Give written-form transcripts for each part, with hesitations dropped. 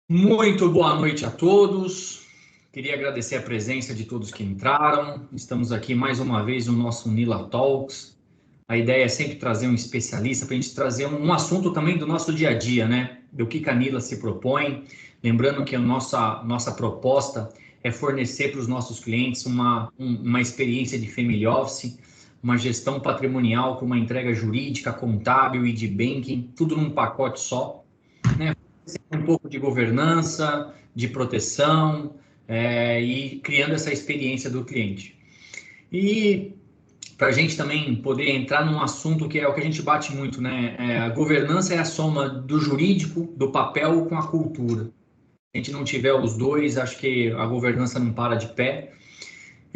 Muito boa noite a todos. Queria agradecer a presença de todos que entraram. Estamos aqui mais uma vez no nosso Nila Talks. A ideia é sempre trazer um especialista para a gente trazer um assunto também do nosso dia a dia, né? Do que a Nila se propõe. Lembrando que a nossa proposta é fornecer para os nossos clientes uma experiência de family office, uma gestão patrimonial com uma entrega jurídica, contábil e de banking, tudo num pacote só, né? Um pouco de governança, de proteção, e criando essa experiência do cliente. E para a gente também poder entrar num assunto que é o que a gente bate muito, né? A governança é a soma do jurídico, do papel com a cultura. Se a gente não tiver os dois, acho que a governança não para de pé.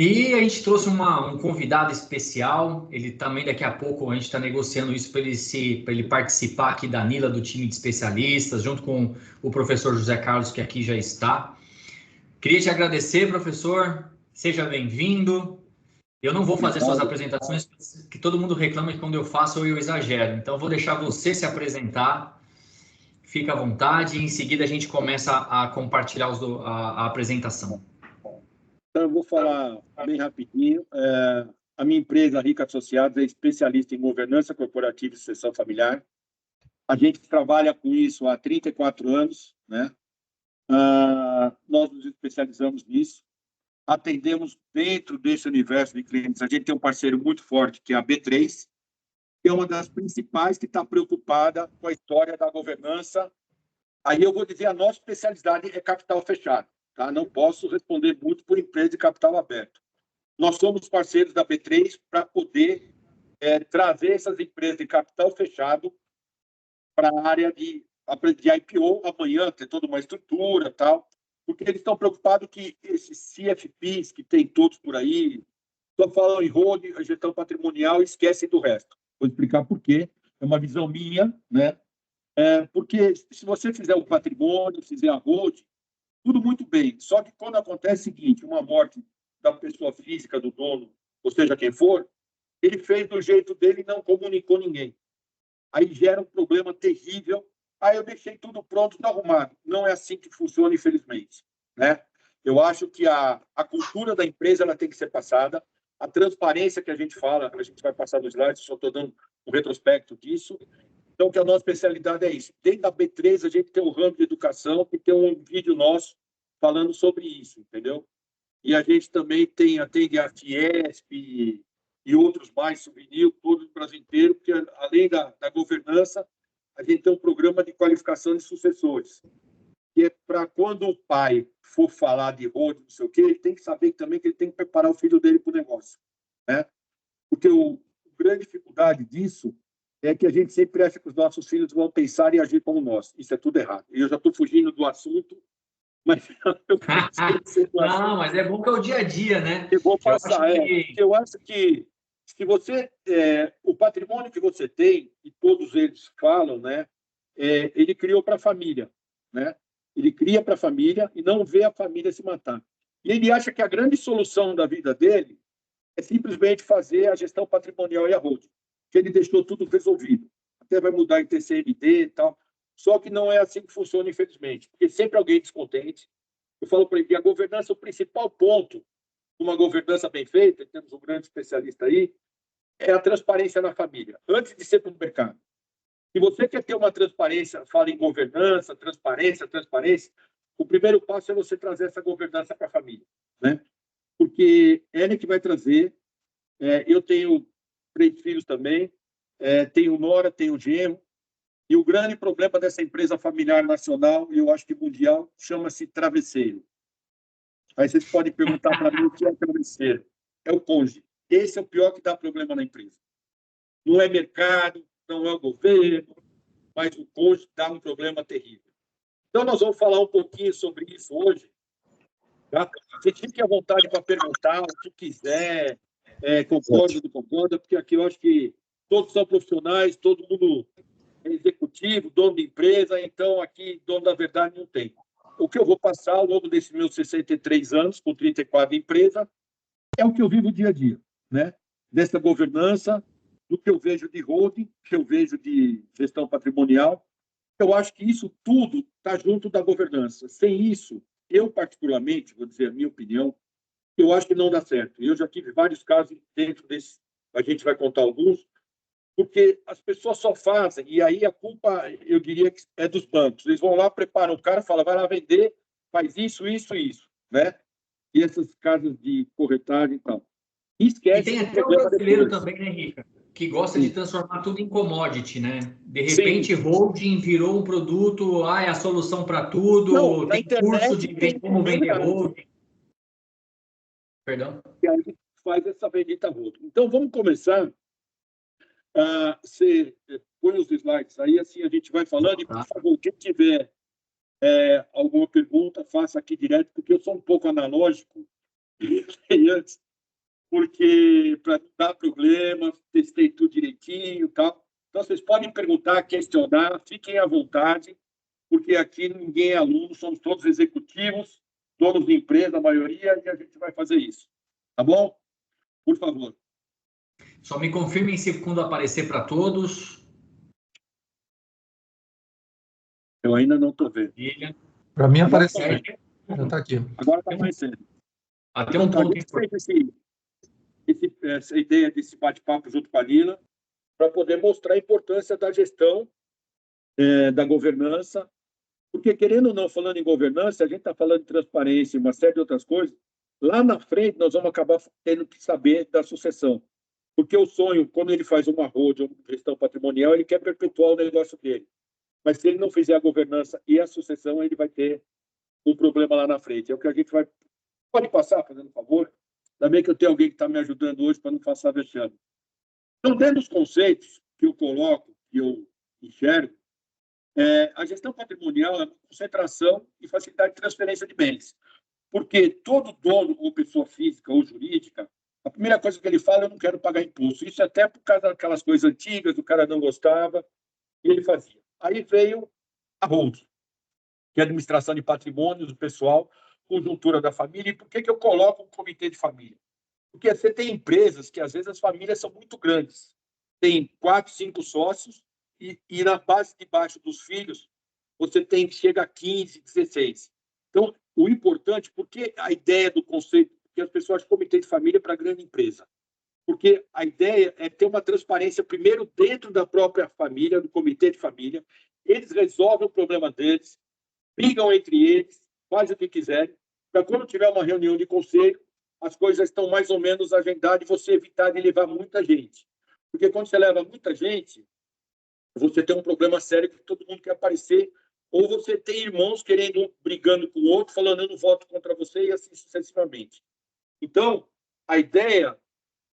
E a gente trouxe um convidado especial. Ele também, daqui a pouco, a gente está negociando isso para ele participar aqui da Nila, do time de especialistas, junto com o professor José Carlos, que aqui já está. Queria te agradecer, professor. Seja bem-vindo. Eu não vou fazer suas apresentações, que todo mundo reclama que quando eu faço eu exagero. Então, eu vou deixar você se apresentar. Fica à vontade e em seguida a gente começa a compartilhar a apresentação. Então, eu vou falar bem rapidinho. A minha empresa, Rica Associados, é especialista em governança corporativa e sucessão familiar. A gente trabalha com isso há 34 anos, né? Nós nos especializamos nisso. Atendemos dentro desse universo de clientes. A gente tem um parceiro muito forte, que é a B3, que é uma das principais que está preocupada com a história da governança. Aí eu vou dizer, a nossa especialidade é capital fechado. Tá? Não posso responder muito por empresa de capital aberto. Nós somos parceiros da B3 para poder trazer essas empresas de capital fechado para a área de IPO amanhã, ter toda uma estrutura, tal, porque eles estão preocupados que esses CFPs que tem todos por aí, só falam em holding, a gestão patrimonial e esquecem do resto. Vou explicar por quê. É uma visão minha, né? Porque se você fizer o patrimônio, fizer a holding, tudo muito bem. Só que quando acontece o seguinte, uma morte da pessoa física, do dono, ou seja, quem for, ele fez do jeito dele e não comunicou ninguém. Aí gera um problema terrível. Aí eu deixei tudo pronto, tudo arrumado. Não é assim que funciona, infelizmente, né? Eu acho que a cultura da empresa ela tem que ser passada. A transparência que a gente fala, a gente vai passar nos slides, só estou dando um retrospecto disso. Então, que a nossa especialidade é isso. Dentro da B3, a gente tem um ramo de educação e tem um vídeo nosso falando sobre isso, entendeu? E a gente também atende a Fiesp e outros mais, Souvenir, todo o Brasil inteiro, porque além da governança, a gente tem um programa de qualificação de sucessores, que é para quando o pai for falar de holding, não sei o quê, ele tem que saber também que ele tem que preparar o filho dele para o negócio, né? Porque a grande dificuldade disso é que a gente sempre acha que os nossos filhos vão pensar e agir como nós. Isso é tudo errado. Eu já estou fugindo do assunto, mas não, mas é bom que é o dia a dia, né? Eu vou passar. Eu acho que se você o patrimônio que você tem e todos eles falam, né? Ele criou para a família, né? Ele cria para a família e não vê a família se matar. E ele acha que a grande solução da vida dele é simplesmente fazer a gestão patrimonial e a holding, que ele deixou tudo resolvido. Até vai mudar em TCMD e tal. Só que não é assim que funciona, infelizmente, porque sempre alguém descontente. Eu falo para ele que a governança, o principal ponto de uma governança bem feita, temos um grande especialista aí, é a transparência na família, antes de ser para o mercado. Se você quer ter uma transparência, fala em governança, transparência, o primeiro passo é você trazer essa governança para a família, né? Porque ela é que vai trazer. Eu tenho 3 filhos também, tenho nora, tenho genro, e o grande problema dessa empresa familiar nacional, e eu acho que mundial, chama-se travesseiro. Aí vocês podem perguntar para mim o que é travesseiro. É o cônjuge. Esse é o pior que dá problema na empresa. Não é mercado, não é o governo, mas o cônjuge dá um problema terrível. Então, nós vamos falar um pouquinho sobre isso hoje. Tá? Você fique à vontade para perguntar o que quiser, concorda ou não concorda, porque aqui eu acho que todos são profissionais, todo mundo é executivo, dono de empresa, então aqui dono da verdade não tem. O que eu vou passar ao longo desses meus 63 anos, com 34 empresas, é o que eu vivo dia a dia, né? Dessa governança, do que eu vejo de holding, que eu vejo de gestão patrimonial, Eu acho que isso tudo está junto da governança. Sem isso, eu particularmente, vou dizer a minha opinião, eu acho que não dá certo. Eu já tive vários casos dentro desse, a gente vai contar alguns, porque as pessoas só fazem, e aí a culpa, eu diria que é dos bancos. Eles vão lá, preparam o cara, falam, vai lá vender, faz isso, isso e isso, né? E essas casas de corretagem e tal. E E esquece tem do até o problema brasileiro depois. também, né, Rica? Que gosta de Sim, transformar tudo em commodity, né? De sim. repente, holding virou um produto, é a solução para Não, tudo, na tem curso internet de tem como vender milhares. holding. Perdão? E aí faz essa bendita volta. Então, vamos começar a ser... Põe os slides aí, assim a gente vai falando. E, por Tá. favor, quem tiver alguma pergunta, faça aqui direto, porque eu sou um pouco analógico, antes, porque para não dar problema, testei tudo direitinho e tal. Então, vocês podem perguntar, questionar, fiquem à vontade, porque aqui ninguém é aluno, somos todos executivos, donos de empresa, a maioria, e a gente vai fazer isso. Tá bom? Por favor. Só me confirmem se quando aparecer para todos. Eu ainda não estou vendo. Para mim Agora apareceu. tá Certo? Já está aqui. agora está aparecendo. Até Então, um tá, a ponto gente importante. fez essa ideia desse bate-papo junto com a Lila para poder mostrar a importância da gestão, da governança, porque, querendo ou não, falando em governança, a gente está falando de transparência e uma série de outras coisas, lá na frente nós vamos acabar tendo que saber da sucessão. Porque o sonho, quando ele faz uma holding, uma gestão patrimonial, ele quer perpetuar o negócio dele. Mas se ele não fizer a governança e a sucessão, ele vai ter um problema lá na frente. É o que a gente vai... Pode passar, fazendo um favor? Ainda bem que eu tenho alguém que está me ajudando hoje para não passar vexame. Então, dentro dos conceitos que eu coloco, que eu enxergo, a gestão patrimonial é uma concentração e facilidade de transferência de bens. Porque todo dono, ou pessoa física ou jurídica, a primeira coisa que ele fala, eu não quero pagar imposto. Isso até por causa daquelas coisas antigas, o cara não gostava, e ele fazia. Aí veio a holding, que é a administração de patrimônios do pessoal, conjuntura da família. E por que eu coloco um comitê de família? Porque você tem empresas que, às vezes, as famílias são muito grandes. Tem 4, 5 sócios e na base de baixo dos filhos, você chega a 15, 16. Então, o importante, porque a ideia do conceito, que as pessoas acham comitê de família para grande empresa, porque a ideia é ter uma transparência primeiro dentro da própria família, do comitê de família, eles resolvem o problema deles, brigam entre eles, fazem o que quiserem, para quando tiver uma reunião de conselho, as coisas estão mais ou menos agendadas e você evitar de levar muita gente. Porque quando você leva muita gente, você tem um problema sério que todo mundo quer aparecer, ou você tem irmãos querendo, brigando com o outro, falando, eu não voto contra você, e assim sucessivamente. Então, a ideia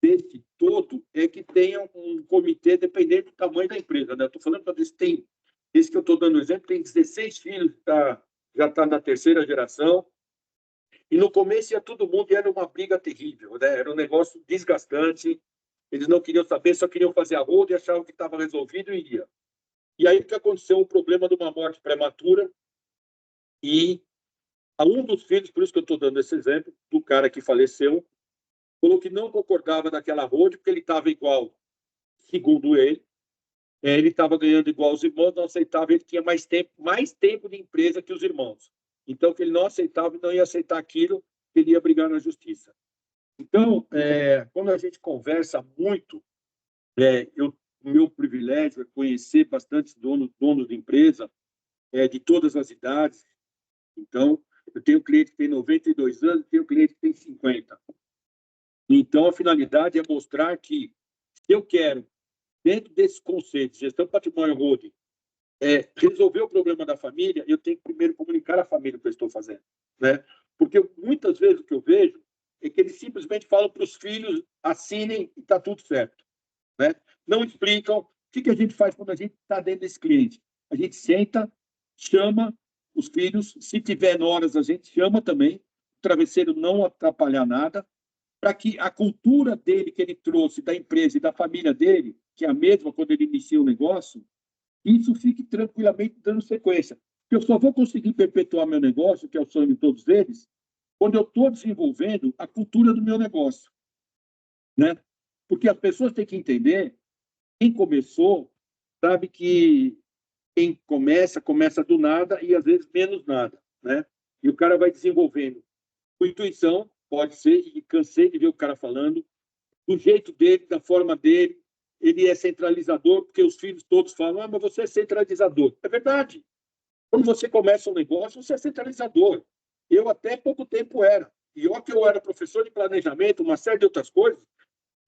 desse todo é que tenha um comitê, dependendo do tamanho da empresa. Né? Estou falando para esse que eu estou dando exemplo, tem 16 filhos, já está na terceira geração, e no começo ia todo mundo e era uma briga terrível, né? Era um negócio desgastante, eles não queriam saber, só queriam fazer a roda e achavam que estava resolvido e ia. E aí que aconteceu o problema de uma morte prematura e a um dos filhos, por isso que eu estou dando esse exemplo, do cara que faleceu, falou que não concordava daquela roda porque ele estava igual, segundo ele estava ganhando igual aos irmãos, não aceitava, ele tinha mais tempo de empresa que os irmãos. Então, que ele não aceitava e não ia aceitar aquilo, ele ia brigar na justiça. Então, quando a gente conversa muito, o meu privilégio é conhecer bastante donos de empresa, de todas as idades. Então, eu tenho cliente que tem 92 anos, tenho cliente que tem 50. Então, a finalidade é mostrar que, se eu quero, dentro desse conceito, gestão patrimônio holding, resolver o problema da família, eu tenho que primeiro comunicar à família o que eu estou fazendo. Né? Porque muitas vezes o que eu vejo é que eles simplesmente falam para os filhos, assinem e está tudo certo. Né? Não explicam o que a gente faz quando a gente está dentro desse cliente. A gente senta, chama os filhos, se tiver horas a gente chama também, o travesseiro não atrapalhar nada, para que a cultura dele que ele trouxe da empresa e da família dele, que é a mesma quando ele inicia o negócio, isso fique tranquilamente dando sequência. Porque eu só vou conseguir perpetuar meu negócio, que é o sonho de todos eles, quando eu estou desenvolvendo a cultura do meu negócio. Né? Porque as pessoas têm que entender, quem começou sabe que Quem começa do nada e, às vezes, menos nada, né? E o cara vai desenvolvendo. Com intuição, pode ser, e cansei de ver o cara falando, do jeito dele, da forma dele. Ele é centralizador, porque os filhos todos falam, mas você é centralizador. É verdade. Quando você começa um negócio, você é centralizador. Eu até pouco tempo era. E ó que eu era professor de planejamento, uma série de outras coisas,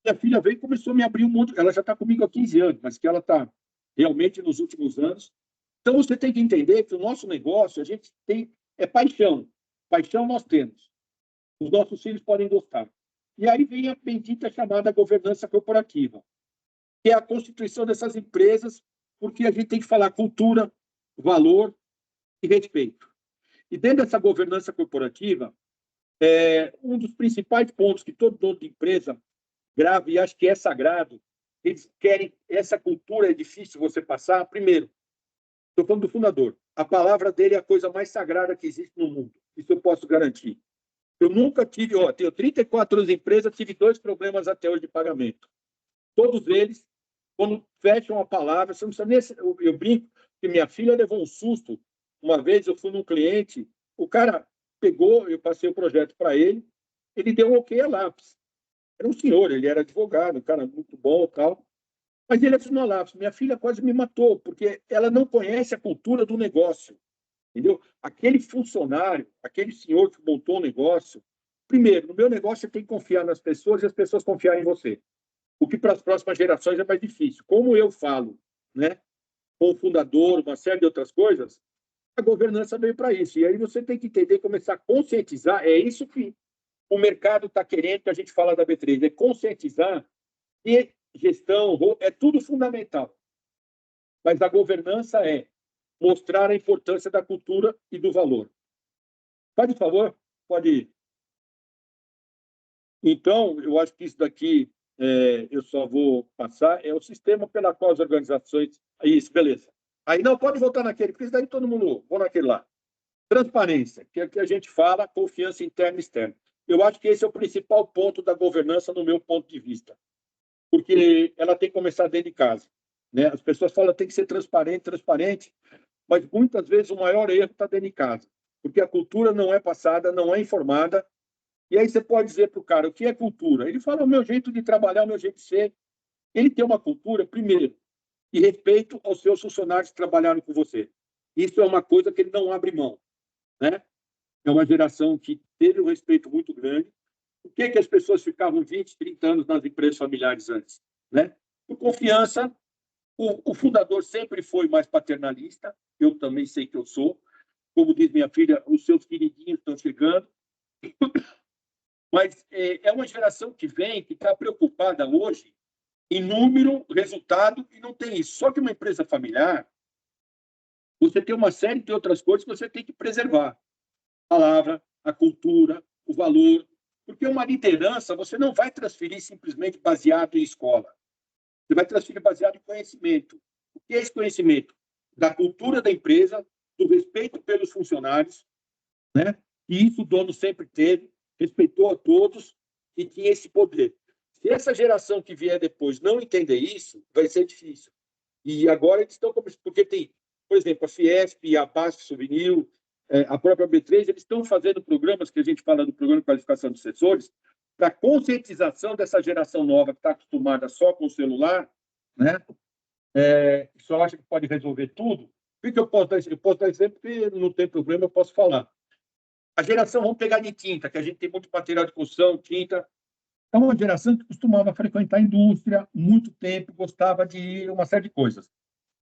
minha filha veio e começou a me abrir um mundo. Ela já está comigo há 15 anos, mas que ela está realmente nos últimos anos. Então, você tem que entender que o nosso negócio, a gente tem, é paixão. Paixão nós temos. Os nossos filhos podem gostar. E aí vem a bendita chamada governança corporativa, que é a constituição dessas empresas, porque a gente tem que falar cultura, valor e respeito. E dentro dessa governança corporativa, um dos principais pontos que todo dono de empresa grave, e acho que é sagrado, eles querem, essa cultura é difícil você passar. Primeiro, estou falando do fundador, a palavra dele é a coisa mais sagrada que existe no mundo, isso eu posso garantir. Eu nunca tive, tenho 34 anos de empresa, tive 2 problemas até hoje de pagamento. Todos eles, quando fecham a palavra, você não precisa nem, eu brinco que minha filha levou um susto. Uma vez eu fui num cliente, o cara pegou, eu passei o projeto para ele deu um ok a lápis. Era um senhor, ele era advogado, um cara muito bom e tal. Mas ele assinou a lápis. Minha filha quase me matou, porque ela não conhece a cultura do negócio. Entendeu? Aquele funcionário, aquele senhor que montou o negócio, primeiro, no meu negócio você tem que confiar nas pessoas e as pessoas confiarem em você. O que para as próximas gerações é mais difícil. Como eu falo, né, com o fundador, uma série de outras coisas, a governança veio para isso. E aí você tem que entender, começar a conscientizar, é isso que o mercado está querendo, que a gente fala da B3, é conscientizar e gestão, é tudo fundamental. Mas a governança é mostrar a importância da cultura e do valor. Faz por favor, pode ir. Então, eu acho que isso daqui eu só vou passar, é o sistema pela qual as organizações... Isso, beleza. Aí não, pode voltar naquele, porque isso daí todo mundo... Vou naquele lá. Transparência, que é o que a gente fala, confiança interna e externa. Eu acho que esse é o principal ponto da governança, no meu ponto de vista. Porque ela tem que começar dentro de casa, né? As pessoas falam que tem que ser transparente, mas muitas vezes o maior erro está dentro de casa, porque a cultura não é passada, não é informada, e aí você pode dizer para o cara o que é cultura. Ele fala o meu jeito de trabalhar, o meu jeito de ser. Ele tem uma cultura, primeiro, de respeito aos seus funcionários que trabalharam com você. Isso é uma coisa que ele não abre mão, né? É uma geração que teve um respeito muito grande. Por que as pessoas ficavam 20, 30 anos nas empresas familiares antes, né? Por confiança. O fundador sempre foi mais paternalista, eu também sei que eu sou. Como diz minha filha, os seus queridinhos estão chegando. Mas é uma geração que vem, que está preocupada hoje em número, resultado, e não tem isso. Só que uma empresa familiar, você tem uma série de outras coisas que você tem que preservar. A palavra, a cultura, o valor. Porque uma liderança você não vai transferir simplesmente baseado em escola. Você vai transferir baseado em conhecimento. O que é esse conhecimento? Da cultura da empresa, do respeito pelos funcionários, né? E isso o dono sempre teve, respeitou a todos e tinha esse poder. Se essa geração que vier depois não entender isso, vai ser difícil. E agora eles estão começando, porque tem, por exemplo, a Fiesp, a BASF Souvenir, a própria B3, eles estão fazendo programas, que a gente fala do Programa de Qualificação dos Assessores, para conscientização dessa geração nova que está acostumada só com o celular, né? Só acha que pode resolver tudo. Por que eu posso dar exemplo, porque não tem problema, eu posso falar. A geração, vamos pegar de tinta, que a gente tem muito material de construção, tinta. É uma geração que costumava frequentar a indústria muito tempo, gostava de uma série de coisas.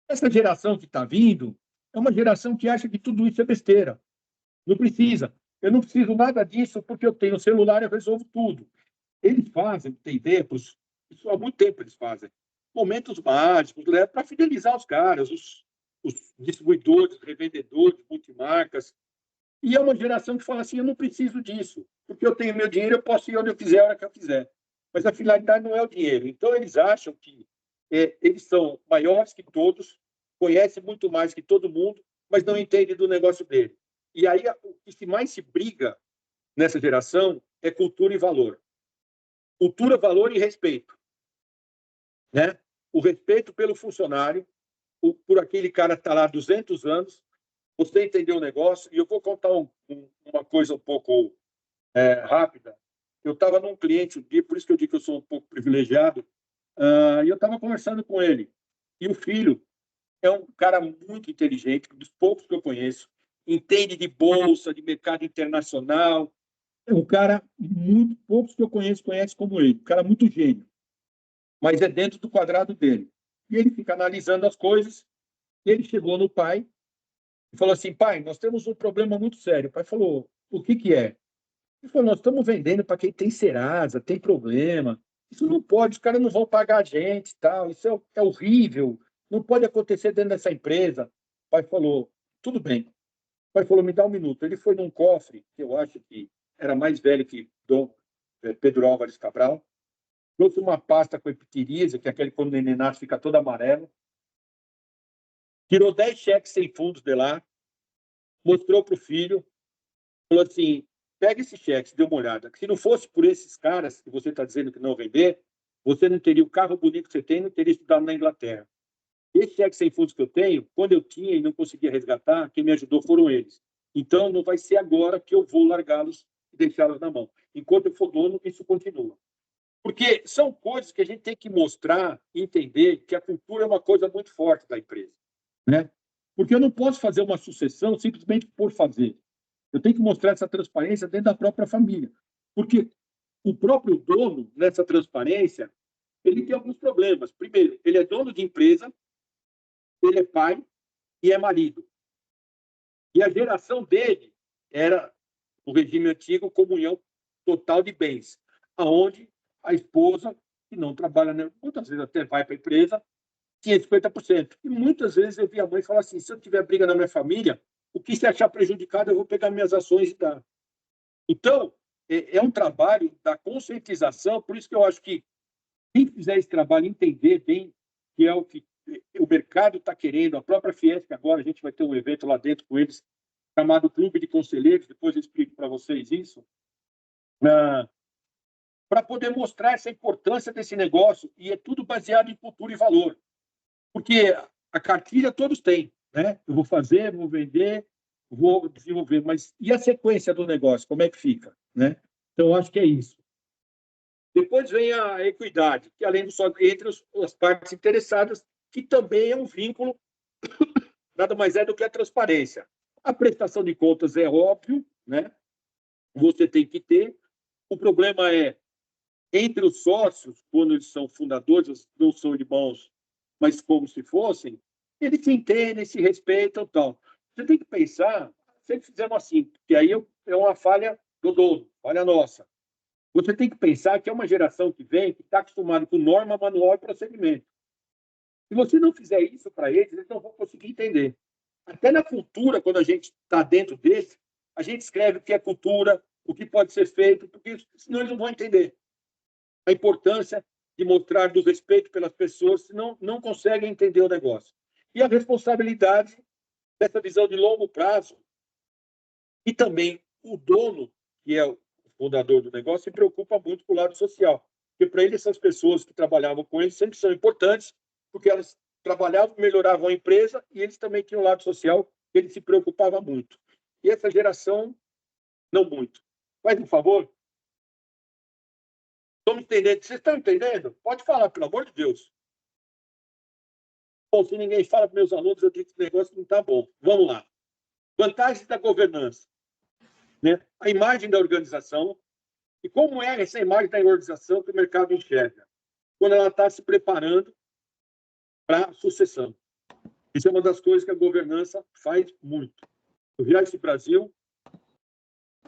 Essa geração que está vindo é uma geração que acha que tudo isso é besteira. Não precisa. Eu não preciso nada disso porque eu tenho celular e eu resolvo tudo. Eles fazem, tem tempos, isso há muito tempo eles fazem, momentos mágicos, né, para fidelizar os caras, os distribuidores, revendedores, multimarcas. E é uma geração que fala assim, eu não preciso disso, porque eu tenho meu dinheiro, eu posso ir onde eu quiser, a hora que eu quiser. Mas a finalidade não é o dinheiro. Então, eles acham que eles são maiores que todos, conhecem muito mais que todo mundo, mas não entendem do negócio dele. E aí, o que mais se briga nessa geração é cultura e valor. Cultura, valor e respeito, né? O respeito pelo funcionário, por aquele cara que está lá há 200 anos, você entendeu o negócio, e eu vou contar uma coisa um pouco rápida. Eu estava num cliente um dia, por isso que eu digo que eu sou um pouco privilegiado, e eu estava conversando com ele. E o filho é um cara muito inteligente, dos poucos que eu conheço, entende de bolsa, de mercado internacional. É um cara muito poucos que eu conheço conhecem como ele, um cara muito gênio, mas é dentro do quadrado dele. E ele fica analisando as coisas. E ele chegou no pai e falou assim: pai, nós temos um problema muito sério. O pai falou: o que que é? Ele falou: nós estamos vendendo para quem tem Serasa, tem problema. Isso não pode, os caras não vão pagar a gente, tal. Isso é horrível. Não pode acontecer dentro dessa empresa. O pai falou: tudo bem. O pai falou: me dá um minuto. Ele foi num cofre, que eu acho que era mais velho que Dom Pedro Álvares Cabral, trouxe uma pasta com epitiríase, que é aquele quando o neném nasce fica todo amarelo, tirou 10 cheques sem fundos de lá, mostrou para o filho, falou assim: pega esse cheque, dê uma olhada. Se não fosse por esses caras que você está dizendo que não vender, você não teria o carro bonito que você tem, não teria estudado na Inglaterra. Esse cheque sem fundos que eu tenho, quando eu tinha e não conseguia resgatar, quem me ajudou foram eles. Então, não vai ser agora que eu vou largá-los e deixá-los na mão. Enquanto eu for dono, isso continua. Porque são coisas que a gente tem que mostrar e entender que a cultura é uma coisa muito forte da empresa, né? Porque eu não posso fazer uma sucessão simplesmente por fazer. Eu tenho que mostrar essa transparência dentro da própria família. Porque o próprio dono, nessa transparência, ele tem alguns problemas. Primeiro, ele é dono de empresa, ele é pai e é marido. E a geração dele era o regime antigo, comunhão total de bens, aonde a esposa, que não trabalha, muitas vezes até vai para a empresa, tinha 50%. E muitas vezes eu vi a mãe falar assim: se eu tiver briga na minha família, o que se achar prejudicado, eu vou pegar minhas ações e dar. Então, é um trabalho da conscientização, por isso que eu acho que quem fizer esse trabalho entender bem que é o que o mercado está querendo, a própria Fiesp, agora a gente vai ter um evento lá dentro com eles, chamado Clube de Conselheiros, depois eu explico para vocês isso, para poder mostrar essa importância desse negócio, e é tudo baseado em cultura e valor. Porque a cartilha todos têm, né? Eu vou fazer, vou vender, vou desenvolver, mas e a sequência do negócio, como é que fica, né? Então, eu acho que é isso. Depois vem a equidade, que além do só entre as partes interessadas, que também é um vínculo, nada mais é do que a transparência. A prestação de contas é óbvio, né? Você tem que ter. O problema é entre os sócios, quando eles são fundadores, não são irmãos, mas como se fossem, eles se entendem, se respeitam e tal. Você tem que pensar, sempre fizemos assim, que aí é uma falha do dono, falha nossa. Você tem que pensar que é uma geração que vem, que está acostumada com norma, manual e procedimento. Se você não fizer isso para eles, eles não vão conseguir entender. Até na cultura, quando a gente está dentro desse, a gente escreve o que é cultura, o que pode ser feito, porque senão eles não vão entender a importância de mostrar do respeito pelas pessoas, senão não conseguem entender o negócio. E a responsabilidade dessa visão de longo prazo. E também o dono, que é o fundador do negócio, se preocupa muito com o lado social. Porque para ele, essas pessoas que trabalhavam com ele sempre são importantes, porque elas trabalhavam, melhoravam a empresa, e eles também tinham um lado social que ele se preocupava muito. E essa geração, não muito. Faz um favor. Estamos entendendo? Vocês estão entendendo? Pode falar, pelo amor de Deus. Bom, se ninguém fala para meus alunos, eu digo que o negócio não está bom. Vamos lá. Vantagens da governança. Né? A imagem da organização. E como é essa imagem da organização que o mercado enxerga? Quando ela está se preparando para a sucessão. Isso é uma das coisas que a governança faz muito. Eu viajo esse Brasil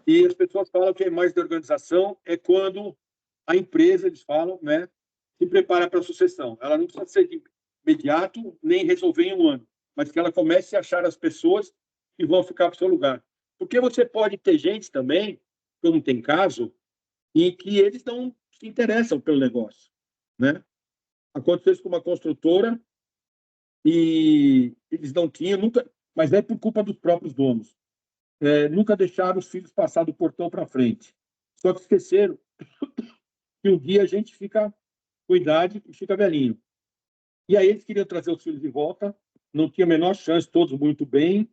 e as pessoas falam que a imagem da organização é quando a empresa, eles falam, né, se prepara para a sucessão. Ela não precisa ser de imediato, nem resolver em um ano, mas que ela comece a achar as pessoas que vão ficar para o seu lugar. Porque você pode ter gente também, como tem caso, em que eles não se interessam pelo negócio, né? Aconteceu isso com uma construtora e eles não tinham, nunca, mas é por culpa dos próprios donos. Nunca deixaram os filhos passar do portão para frente. Só que esqueceram que um dia a gente fica com idade e fica velhinho. E aí eles queriam trazer os filhos de volta não tinha a menor chance, todos muito bem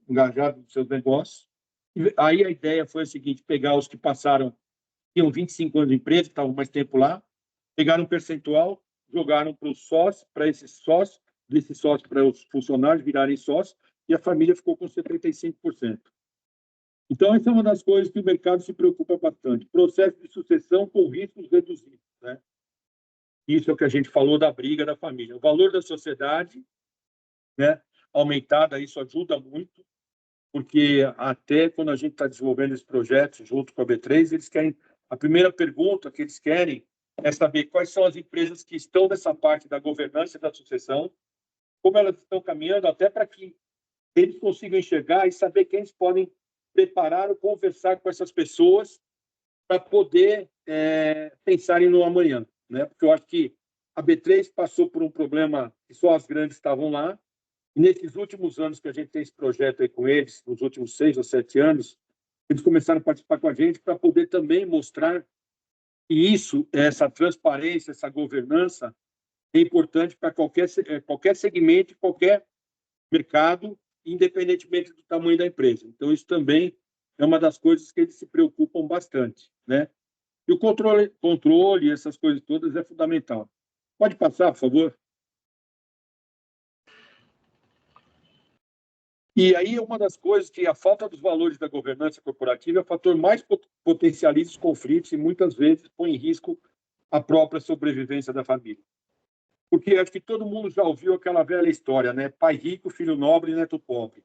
engajados nos seus negócios. E aí a ideia foi a seguinte, pegar os que tinham 25 anos de empresa, que estavam mais tempo lá, pegaram um percentual, jogaram para os sócios, para esses sócios, desses sócios para os funcionários virarem sócios, e a família ficou com 75%. Então, essa é uma das coisas que o mercado se preocupa bastante. Processo de sucessão com riscos reduzidos, né? Isso é o que a gente falou da briga da família. O valor da sociedade, né, aumentada, isso ajuda muito, porque até quando a gente está desenvolvendo esse projeto junto com a B3, eles querem... A primeira pergunta que eles querem é saber quais são as empresas que estão nessa parte da governança e da sucessão, como elas estão caminhando, até para que eles consigam enxergar e saber quem eles podem preparar ou conversar com essas pessoas para poder pensarem no amanhã, né? Porque eu acho que a B3 passou por um problema que só as grandes estavam lá, e nesses últimos anos que a gente tem esse projeto aí com eles, nos últimos 6 ou 7 anos, eles começaram a participar com a gente para poder também mostrar que isso, essa transparência, essa governança, é importante para qualquer segmento, qualquer mercado, independentemente do tamanho da empresa. Então, isso também é uma das coisas que eles se preocupam bastante, né? E o controle, essas coisas todas, é fundamental. Pode passar, por favor? E aí, uma das coisas que a falta dos valores da governança corporativa é o fator mais potencializa os conflitos e, muitas vezes, põe em risco a própria sobrevivência da família. Porque acho que todo mundo já ouviu aquela velha história, né? Pai rico, filho nobre, neto pobre.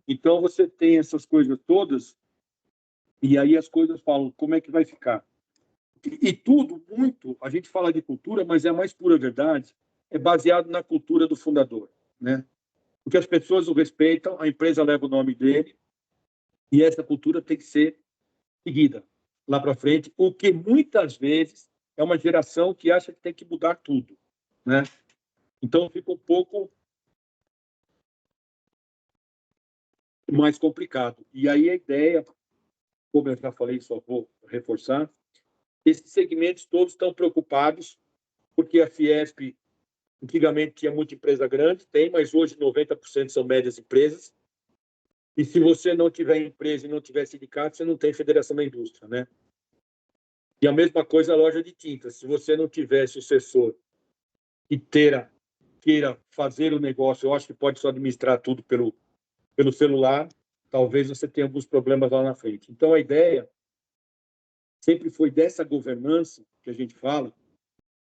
Então, você tem essas coisas todas, e aí as coisas falam, como é que vai ficar? E tudo, muito, a gente fala de cultura, mas é a mais pura verdade, é baseado na cultura do fundador, né? Porque as pessoas o respeitam, a empresa leva o nome dele, e essa cultura tem que ser seguida lá para frente, o que muitas vezes é uma geração que acha que tem que mudar tudo, né? Então, fica um pouco mais complicado. E aí a ideia, como eu já falei, só vou reforçar, esses segmentos todos estão preocupados, porque a Fiesp, antigamente, tinha muita empresa grande, tem, mas hoje 90% são médias empresas. E se você não tiver empresa e não tiver sindicato, você não tem federação da indústria, né? E a mesma coisa a loja de tintas. Se você não tiver sucessor e queira fazer o negócio, eu acho que pode só administrar tudo pelo celular, talvez você tenha alguns problemas lá na frente. Então, a ideia sempre foi dessa governança que a gente fala,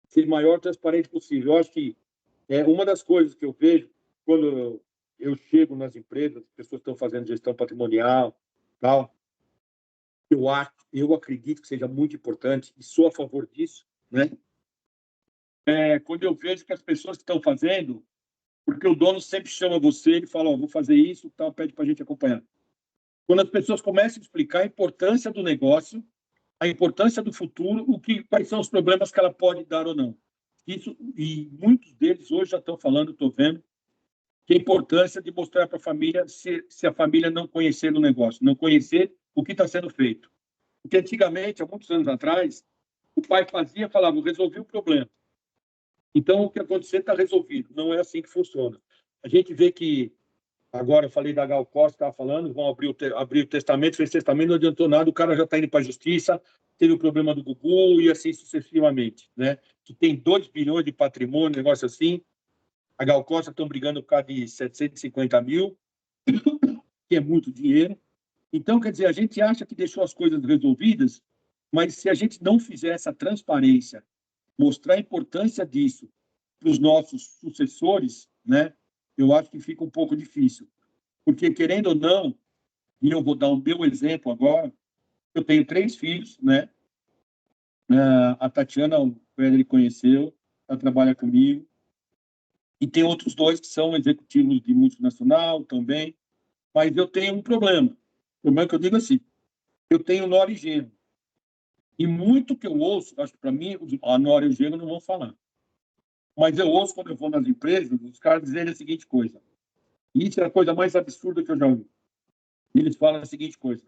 ser maior transparente possível. Eu acho que uma das coisas que eu vejo quando eu chego nas empresas, as pessoas estão fazendo gestão patrimonial, tal, eu acredito que seja muito importante e sou a favor disso, né? Quando eu vejo que as pessoas que estão fazendo, porque o dono sempre chama você, ele fala, vou fazer isso, tal, pede para a gente acompanhar. Quando as pessoas começam a explicar a importância do negócio, a importância do futuro, quais são os problemas que ela pode dar ou não. Isso, e muitos deles hoje já estão falando, estou vendo, que a importância de mostrar para a família se a família não conhecer o negócio, não conhecer o que está sendo feito. Porque antigamente, há muitos anos atrás, o pai falava, resolvi o problema. Então, o que acontecer está resolvido. Não é assim que funciona. A gente vê que, agora eu falei da Gal Costa, estava falando, vão abrir o testamento, fez testamento, não adiantou nada, o cara já está indo para a justiça, teve o problema do Gugu e assim sucessivamente, né? Que tem 2 bilhões de patrimônio, negócio assim. A Gal Costa estão brigando por causa de 750 mil, que é muito dinheiro. Então, quer dizer, a gente acha que deixou as coisas resolvidas, mas se a gente não fizer essa transparência, mostrar a importância disso para os nossos sucessores, né? Eu acho que fica um pouco difícil. Porque, querendo ou não, e eu vou dar o meu exemplo agora, eu tenho 3 filhos, né? A Tatiana, o Frederico conheceu, ela trabalha comigo, e tem outros 2 que são executivos de multinacional também, mas eu tenho um problema. O problema que eu digo assim, eu tenho nora e genro. E muito que eu ouço, acho que para mim, a nora e o genro não vão falar. Mas eu ouço, quando eu vou nas empresas, os caras dizerem a seguinte coisa. E isso é a coisa mais absurda que eu já ouvi. Eles falam a seguinte coisa.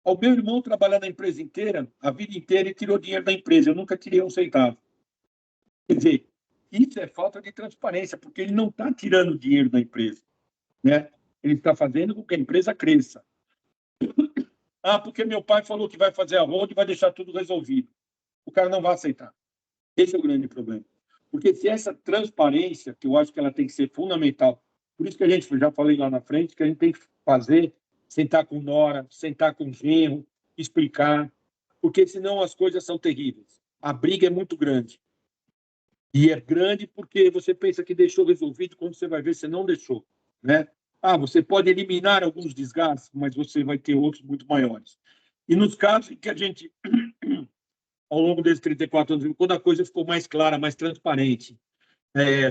O meu irmão trabalha na empresa inteira, a vida inteira, e tirou dinheiro da empresa. Eu nunca tirei um centavo. Quer dizer, Isso é falta de transparência, porque ele não está tirando dinheiro da empresa, né? Ele está fazendo com que a empresa cresça. Ah, porque meu pai falou que vai fazer a ronda e vai deixar tudo resolvido. O cara não vai aceitar. Esse é o grande problema. Porque se essa transparência, que eu acho que ela tem que ser fundamental, por isso que a gente, já falei lá na frente, que a gente tem que fazer, sentar com nora, sentar com genro, explicar, porque senão as coisas são terríveis. A briga é muito grande. E é grande porque você pensa que deixou resolvido, quando você vai ver, você não deixou, né? Ah, você pode eliminar alguns desgastes, mas você vai ter outros muito maiores. E nos casos em que a gente, ao longo desses 34 anos, quando a coisa ficou mais clara, mais transparente,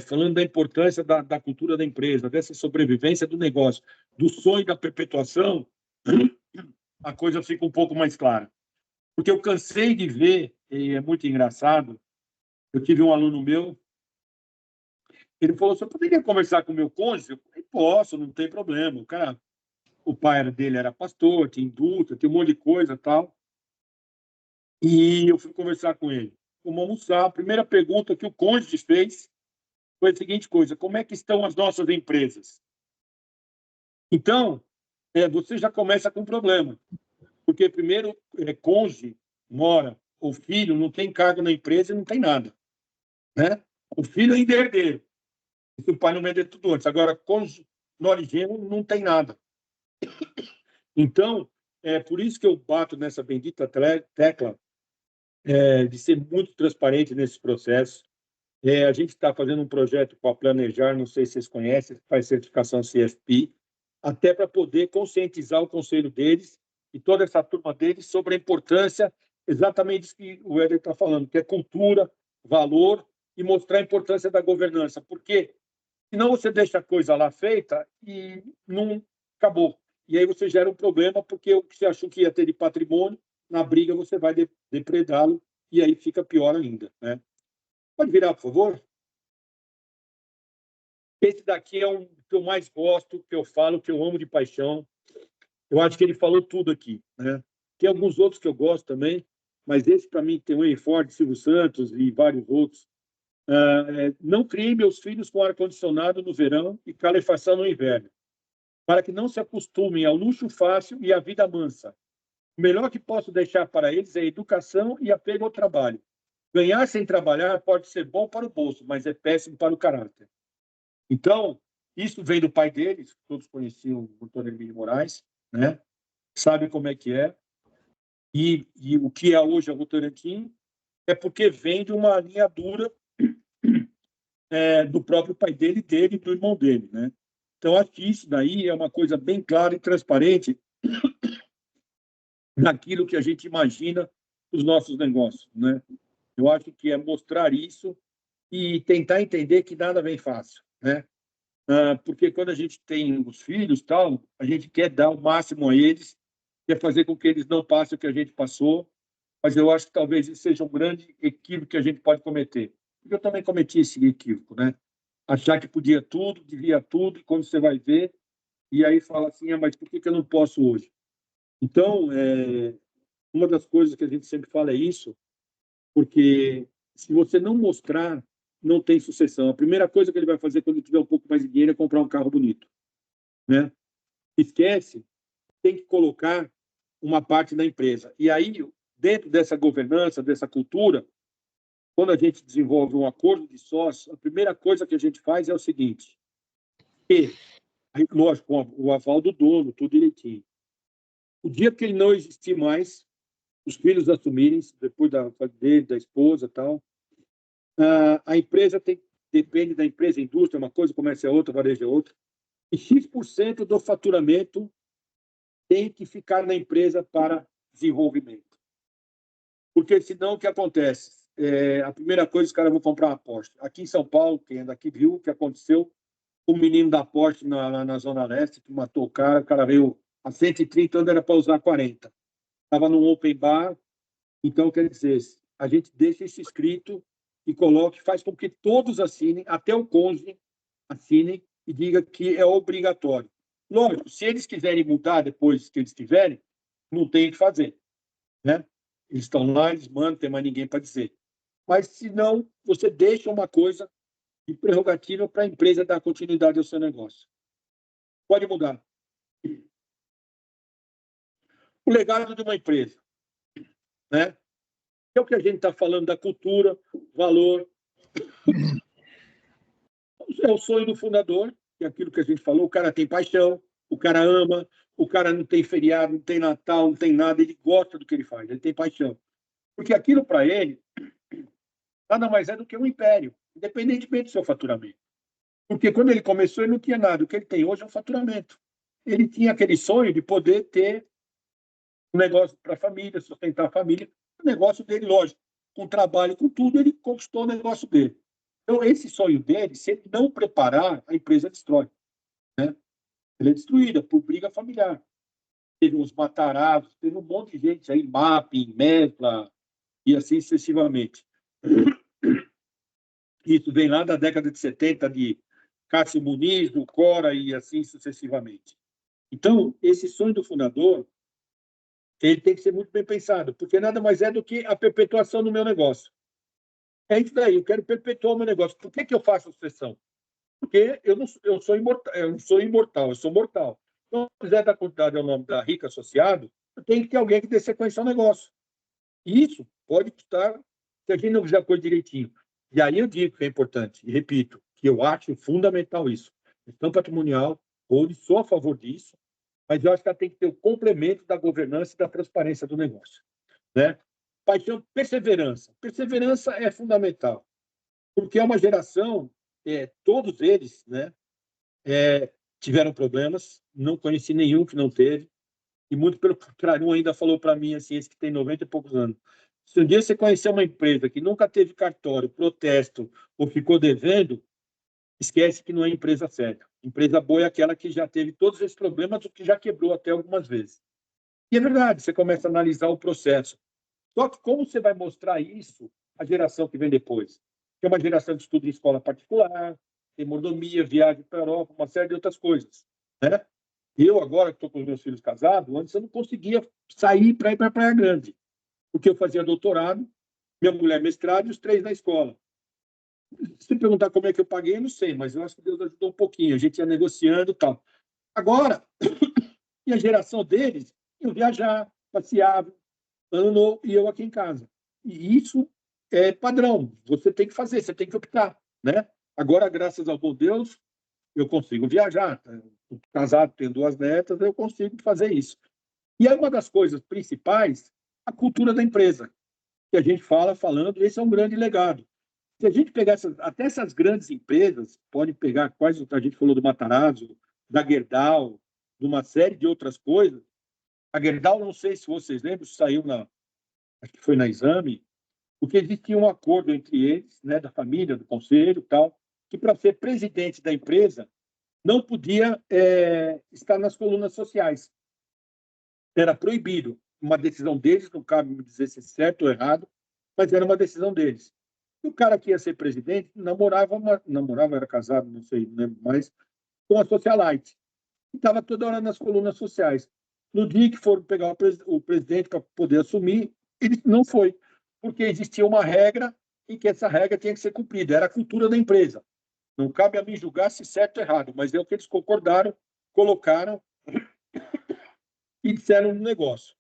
falando da importância da cultura da empresa, dessa sobrevivência do negócio, do sonho da perpetuação, a coisa fica um pouco mais clara. Porque eu cansei de ver, e é muito engraçado, eu tive um aluno meu, ele falou: "Você poderia conversar com o meu cônjuge?" Eu falei: "Posso, não tem problema." O pai dele era pastor, tinha indústria, tinha um monte de coisa e tal. E eu fui conversar com ele. Fomos almoçar. A primeira pergunta que o cônjuge fez foi a seguinte coisa: como é que estão as nossas empresas? Então, você já começa com um problema. Porque, primeiro, cônjuge, nora ou filho não tem cargo na empresa e não tem nada, né? O filho ainda é herdeiro. Se o pai não vender tudo antes. Agora, cônjuge, nora e genro não tem nada. Então, é por isso que eu bato nessa bendita tecla de ser muito transparente nesse processo. A gente está fazendo um projeto com a Planejar, não sei se vocês conhecem, faz certificação CFP, até para poder conscientizar o conselho deles e toda essa turma deles sobre a importância exatamente disso que o Éder está falando, que é cultura, valor e mostrar a importância da governança. Porque senão você deixa a coisa lá feita e não acabou. E aí você gera um problema, porque o que você achou que ia ter de patrimônio, na briga você vai depredá-lo, e aí fica pior ainda, né? Pode virar, por favor? Esse daqui é um que eu mais gosto, que eu falo, que eu amo de paixão. Eu acho que ele falou tudo aqui, né? Tem alguns outros que eu gosto também, mas esse, para mim, tem o Henry Ford, Silvio Santos e vários outros. Não criei meus filhos com ar-condicionado no verão e calefação no inverno, para que não se acostumem ao luxo fácil e à vida mansa. O melhor que posso deixar para eles é a educação e apego ao trabalho. Ganhar sem trabalhar pode ser bom para o bolso, mas é péssimo para o caráter. Então, isso vem do pai deles, todos conheciam o doutor Emílio Moraes, né? Sabe como é que é. E o que é hoje a Votorantim é porque vem de uma linha dura do próprio pai dele e do irmão dele, né? Então, acho que isso daí é uma coisa bem clara e transparente naquilo que a gente imagina os nossos negócios, né? Eu acho que é mostrar isso e tentar entender que nada vem fácil, né? Porque quando a gente tem os filhos, tal, a gente quer dar o máximo a eles, quer fazer com que eles não passem o que a gente passou, mas eu acho que talvez isso seja um grande equívoco que a gente pode cometer. Porque eu também cometi esse equívoco, né? Achar que podia tudo, devia tudo, e quando você vai ver, e aí fala assim: mas por que eu não posso hoje? Então, uma das coisas que a gente sempre fala é isso, porque se você não mostrar, não tem sucessão. A primeira coisa que ele vai fazer quando ele tiver um pouco mais de dinheiro é comprar um carro bonito, né? Esquece, tem que colocar uma parte da empresa. E aí, dentro dessa governança, dessa cultura, quando a gente desenvolve um acordo de sócios, a primeira coisa que a gente faz é o seguinte: lógico, com o aval do dono, tudo direitinho. O dia que ele não existir mais, os filhos assumirem, depois dele, da esposa, tal, a empresa depende da empresa, indústria é uma coisa, comércio é outra, varejo é outra, e X% do faturamento tem que ficar na empresa para desenvolvimento. Porque senão o que acontece? A primeira coisa, os caras vão comprar uma Porsche. Aqui em São Paulo, quem é daqui viu o que aconteceu com o menino da Porsche na Zona Leste, que matou o cara veio a 130, onde era para usar 40. Estava num open bar. Então, quer dizer, a gente deixa isso escrito e coloque, faz com que todos assinem, até o cônjuge assinem e diga que é obrigatório. Lógico, se eles quiserem mudar depois que eles tiverem, não tem o que fazer, né? Eles estão lá, eles mandam, não tem mais ninguém para dizer. Mas, se não, você deixa uma coisa e prerrogativa para a empresa dar continuidade ao seu negócio. Pode mudar. O legado de uma empresa, né? É o que a gente está falando da cultura, valor. É o sonho do fundador, que é aquilo que a gente falou, o cara tem paixão, o cara ama, o cara não tem feriado, não tem Natal, não tem nada, ele gosta do que ele faz, ele tem paixão. Porque aquilo, para ele, nada mais é do que um império, independentemente do seu faturamento. Porque quando ele começou, ele não tinha nada. O que ele tem hoje é um faturamento. Ele tinha aquele sonho de poder ter um negócio para a família, sustentar a família. O negócio dele, lógico, com trabalho, com tudo, ele conquistou o negócio dele. Então, esse sonho dele, se ele não preparar, a empresa destrói. Né? Ela é destruída por briga familiar. Teve uns Matarazos, teve um monte de gente aí, Mapping, Mesbla, e assim sucessivamente. Isso vem lá da década de 70, de Cássio Muniz, do Cora, e assim sucessivamente. Então, esse sonho do fundador, ele tem que ser muito bem pensado, porque nada mais é do que a perpetuação do meu negócio. É isso daí, eu quero perpetuar o meu negócio. Por que eu faço sucessão? Porque eu sou imortal, eu não sou imortal, eu sou mortal. Então, se quiser dar continuidade ao nome da Rica Associado, tem que ter alguém que dê sequência ao negócio. E isso pode custar, se a gente não fizer a coisa direitinho. E aí eu digo que é importante, e repito, que eu acho fundamental isso. Gestão patrimonial, hoje sou a favor disso, mas eu acho que ela tem que ter o complemento da governança e da transparência do negócio. Né? Paixão, perseverança. Perseverança é fundamental, porque é uma geração, todos eles, né, tiveram problemas, não conheci nenhum que não teve, e muito pelo contrário, um ainda falou para mim, assim, esse que tem 90 e poucos anos, se um dia você conhecer uma empresa que nunca teve cartório, protesto ou ficou devendo, esquece que não é empresa séria. Empresa boa é aquela que já teve todos esses problemas, ou que já quebrou até algumas vezes. E é verdade, você começa a analisar o processo. Só que como você vai mostrar isso à geração que vem depois? Que é uma geração que estuda em escola particular, tem mordomia, viagem para a Europa, uma série de outras coisas. Né? Eu, agora que estou com os meus filhos casados, antes eu não conseguia sair para ir para a Praia Grande, porque eu fazia doutorado, minha mulher mestrado e os 3 na escola. Se perguntar como é que eu paguei, eu não sei, mas eu acho que Deus ajudou um pouquinho, a gente ia negociando e tal. Agora, e a geração deles, eu viajar, passeava, ano novo, e eu aqui em casa. E isso é padrão, você tem que fazer, você tem que optar. Né? Agora, graças ao bom Deus, eu consigo viajar. Casado, tenho 2 netas, eu consigo fazer isso. E é uma das coisas principais, a cultura da empresa, que a gente falando, esse é um grande legado. Se a gente pegar até essas grandes empresas, pode pegar quais a gente falou do Matarazzo, da Gerdau, de uma série de outras coisas. A Gerdau, não sei se vocês lembram, saiu acho que foi na Exame, porque existia um acordo entre eles, né, da família, do conselho e tal, que para ser presidente da empresa não podia estar nas colunas sociais. Era proibido. Uma decisão deles, não cabe me dizer se é certo ou errado, mas era uma decisão deles. E o cara que ia ser presidente namorava, era casado, não sei, não lembro mais, com a socialite. E estava toda hora nas colunas sociais. No dia que foram pegar o presidente para poder assumir, ele não foi, porque existia uma regra e que essa regra tinha que ser cumprida. Era a cultura da empresa. Não cabe a mim julgar se certo ou errado, mas é o que eles concordaram, colocaram e disseram no negócio.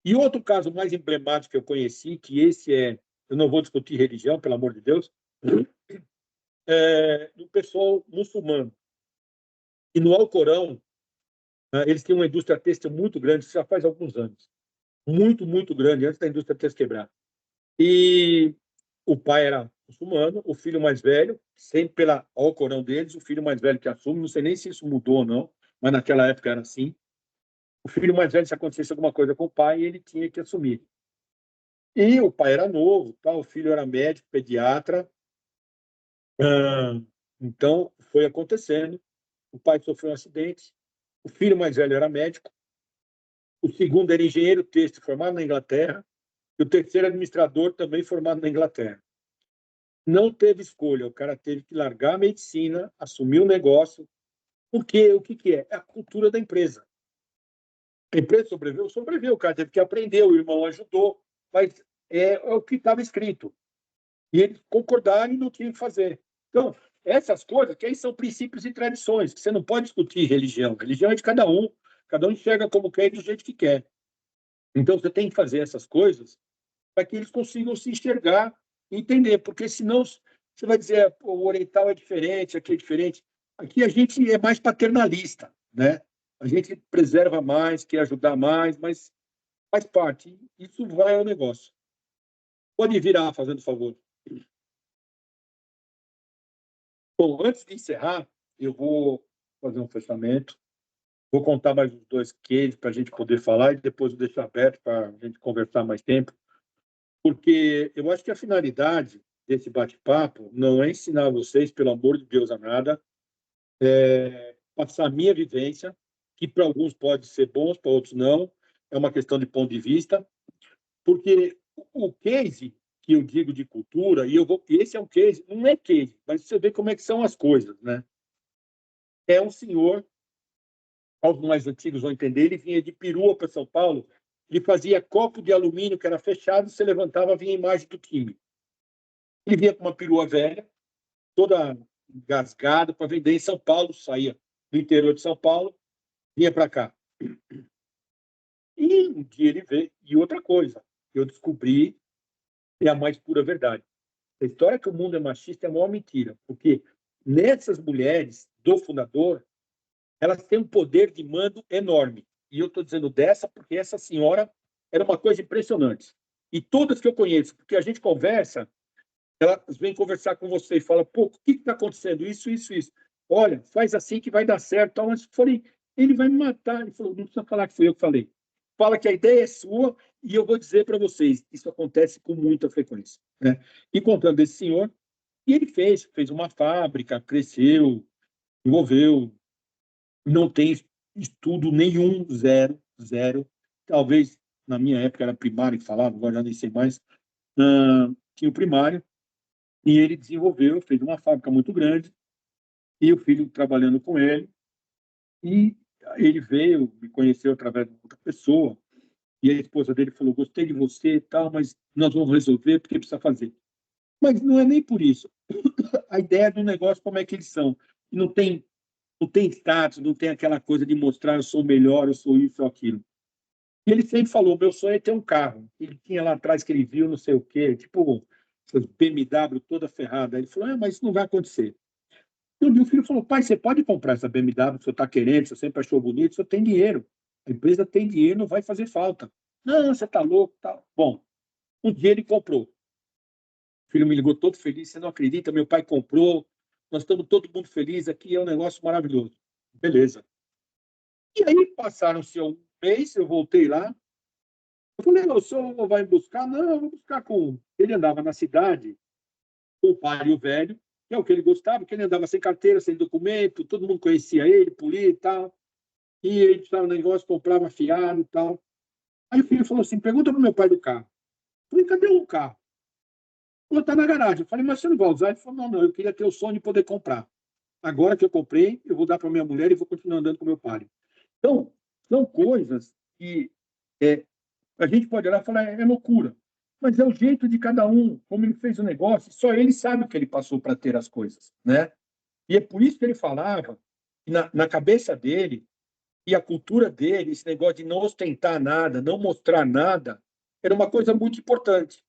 E outro caso mais emblemático que eu conheci, que esse eu não vou discutir religião, pelo amor de Deus, do pessoal muçulmano. E no Alcorão, eles têm uma indústria têxtil muito grande, isso já faz alguns anos. Muito, muito grande, antes da indústria têxtil quebrar. E o pai era muçulmano, o filho mais velho, sempre pela Alcorão deles, o filho mais velho que assume, não sei nem se isso mudou ou não, mas naquela época era assim. O filho mais velho, se acontecesse alguma coisa com o pai, ele tinha que assumir. E o pai era novo, tá? O filho era médico, pediatra. Então, foi acontecendo. O pai sofreu um acidente. O filho mais velho era médico. O segundo era engenheiro têxtil, formado na Inglaterra. E o terceiro administrador, também formado na Inglaterra. Não teve escolha. O cara teve que largar a medicina, assumir o negócio. Porque o que é? É a cultura da empresa. A empresa sobreviveu? Sobreviveu. O cara teve que aprender, o irmão ajudou. Mas é o que estava escrito. E eles concordaram e não tinham que fazer. Então, essas coisas que aí são princípios e tradições, que você não pode discutir religião. Religião é de cada um enxerga como quer e do jeito que quer. Então, você tem que fazer essas coisas para que eles consigam se enxergar e entender, porque senão você vai dizer, o oriental é diferente, aqui é diferente. Aqui a gente é mais paternalista, né? A gente preserva mais, quer ajudar mais, mas faz parte. Isso vai ao negócio. Pode virar, fazendo favor. Bom, antes de encerrar, eu vou fazer um fechamento. Vou contar mais uns 2 cases para a gente poder falar e depois eu deixo aberto para a gente conversar mais tempo, porque eu acho que a finalidade desse bate-papo não é ensinar vocês, pelo amor de Deus, a nada, passar a minha vivência, que para alguns pode ser bom, para outros não, é uma questão de ponto de vista, porque o case que eu digo de cultura, esse é um case, não é case, mas você vê como é que são as coisas, né? É um senhor, aos mais antigos vão entender, ele vinha de Perua para São Paulo, ele fazia copo de alumínio que era fechado, você levantava, vinha a imagem do time. Ele vinha com uma perua velha, toda engasgada, para vender em São Paulo, saía do interior de São Paulo, vinha para cá. E um dia ele veio, e outra coisa, eu descobri, é a mais pura verdade. A história que o mundo é machista é a maior mentira, porque nessas mulheres do fundador, elas têm um poder de mando enorme. E eu estou dizendo dessa porque essa senhora era uma coisa impressionante. E todas que eu conheço, porque a gente conversa, elas vêm conversar com você e falam, pô, o que está acontecendo? Isso. Olha, faz assim que vai dar certo. Mas eu falei, ele vai me matar. Ele falou, não precisa falar que foi eu que falei. Fala que a ideia é sua e eu vou dizer para vocês. Isso acontece com muita frequência, né? E contando desse senhor, e ele fez uma fábrica, cresceu, envolveu, não tem estudo nenhum, zero. Talvez na minha época era primário que falava, agora já nem sei mais. Tinha o primário, e ele desenvolveu, fez uma fábrica muito grande, e o filho trabalhando com ele, e ele veio, me conheceu através de outra pessoa, e a esposa dele falou, gostei de você e tal, mas nós vamos resolver porque precisa fazer. Mas não é nem por isso. A ideia do negócio, como é que eles são. Não tem status, não tem aquela coisa de mostrar eu sou melhor, eu sou isso ou aquilo. E ele sempre falou, meu sonho é ter um carro. Ele tinha lá atrás que ele viu não sei o quê, tipo essas BMW toda ferrada. Ele falou, mas isso não vai acontecer. E um dia o filho falou, pai, você pode comprar essa BMW que o senhor está querendo, você sempre achou bonito, o senhor tem dinheiro. A empresa tem dinheiro, não vai fazer falta. Não, você está louco. Tá. Bom, um dia ele comprou. O filho me ligou todo feliz, você não acredita, meu pai comprou, nós estamos todo mundo feliz aqui, é um negócio maravilhoso. Beleza. E aí passaram-se um mês, eu voltei lá, eu falei, o senhor vai me buscar? Não, eu vou buscar com... Ele andava na cidade, com o pai e o velho, que é o que ele gostava, porque ele andava sem carteira, sem documento, todo mundo conhecia ele, polia e tal, e ele precisava de negócio, comprava fiado e tal. Aí o filho falou assim, pergunta para o meu pai do carro. Eu falei, cadê o carro? Ele falou, está na garagem. Eu falei, mas você não vai usar? Ele falou, não, eu queria ter o sonho de poder comprar. Agora que eu comprei, eu vou dar para minha mulher e vou continuar andando com meu pai. Então, são coisas que a gente pode olhar e falar, é loucura. Mas é o jeito de cada um, como ele fez o negócio, só ele sabe o que ele passou para ter as coisas, né? E é por isso que ele falava, que na cabeça dele, e a cultura dele, esse negócio de não ostentar nada, não mostrar nada, era uma coisa muito importante.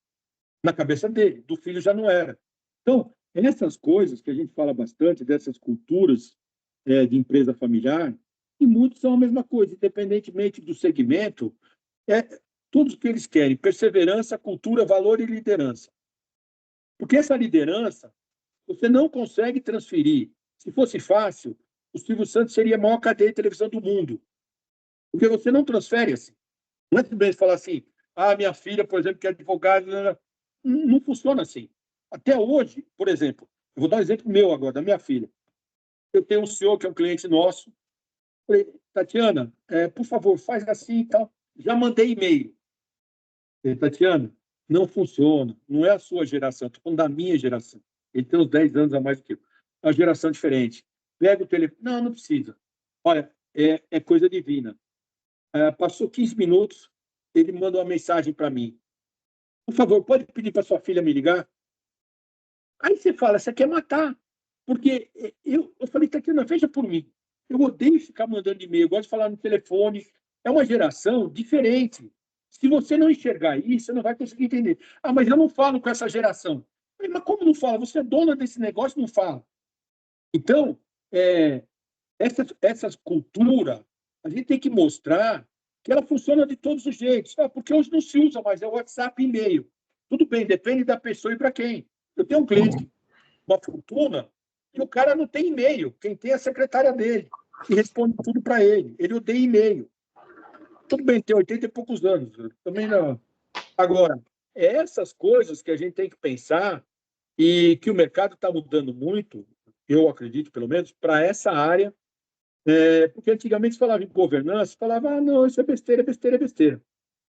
Na cabeça dele, do filho já não era. Então, essas coisas que a gente fala bastante, dessas culturas de empresa familiar, e muitos são a mesma coisa, independentemente do segmento, tudo que eles querem, perseverança, cultura, valor e liderança. Porque essa liderança, você não consegue transferir. Se fosse fácil, o Silvio Santos seria a maior cadeia de televisão do mundo. Porque você não transfere assim. Não é simplesmente falar assim, minha filha, por exemplo, que é advogada, não funciona assim. Até hoje, por exemplo, eu vou dar um exemplo meu agora, da minha filha. Eu tenho um senhor que é um cliente nosso. Falei, Tatiana, por favor, faz assim e tal. Já mandei e-mail. Tatiana, não funciona. Não é a sua geração, estou falando da minha geração. Ele tem uns 10 anos a mais do que eu. É uma geração diferente. Pega o telefone. Não precisa. Olha, é coisa divina. Passou 15 minutos, ele mandou uma mensagem para mim. Por favor, pode pedir para sua filha me ligar? Aí você fala, você quer matar. Porque eu falei, Tatiana, veja por mim. Eu odeio ficar mandando e-mail, eu gosto de falar no telefone. É uma geração diferente. Se você não enxergar isso, você não vai conseguir entender. Ah, mas eu não falo com essa geração. Eu falei, mas como não fala? Você é dona desse negócio e não fala. Então, essa cultura, a gente tem que mostrar que ela funciona de todos os jeitos. Porque hoje não se usa mais, é WhatsApp e e-mail. Tudo bem, depende da pessoa e para quem. Eu tenho um cliente, uma fortuna, e o cara não tem e-mail. Quem tem é a secretária dele, que responde tudo para ele. Ele odeia e-mail. Tudo bem, tem 80 e poucos anos. Também não. Agora, essas coisas que a gente tem que pensar e que o mercado está mudando muito, eu acredito, pelo menos, para essa área, porque antigamente se falava em governança, falava, ah, não, isso é besteira, é besteira, é besteira.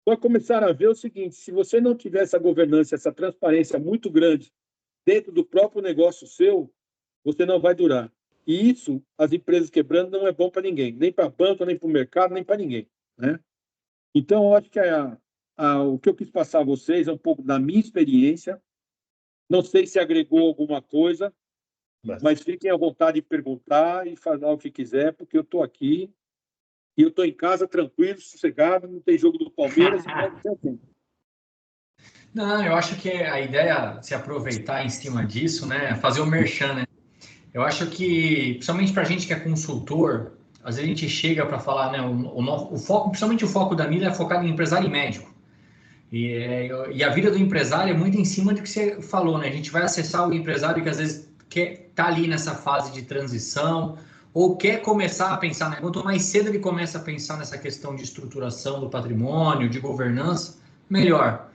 Vai começar a ver o seguinte, se você não tiver essa governança, essa transparência muito grande dentro do próprio negócio seu, você não vai durar. E isso, as empresas quebrando, não é bom para ninguém, nem para banco, nem para o mercado, nem para ninguém, né? Então, eu acho que o que eu quis passar a vocês é um pouco da minha experiência. Não sei se agregou alguma coisa, mas fiquem à vontade de perguntar e falar o que quiser, porque eu estou aqui e eu estou em casa tranquilo, sossegado, não tem jogo do Palmeiras. Não, eu acho que a ideia é se aproveitar em cima disso, né? Fazer o merchan, né? Eu acho que, principalmente para a gente que é consultor, às vezes a gente chega para falar, né? O foco, principalmente o foco da Mila é focado em empresário e médico. E a vida do empresário é muito em cima do que você falou, né? A gente vai acessar o empresário que às vezes tá ali nessa fase de transição ou quer começar a pensar, né? Quanto mais cedo ele começa a pensar nessa questão de estruturação do patrimônio, de governança, melhor.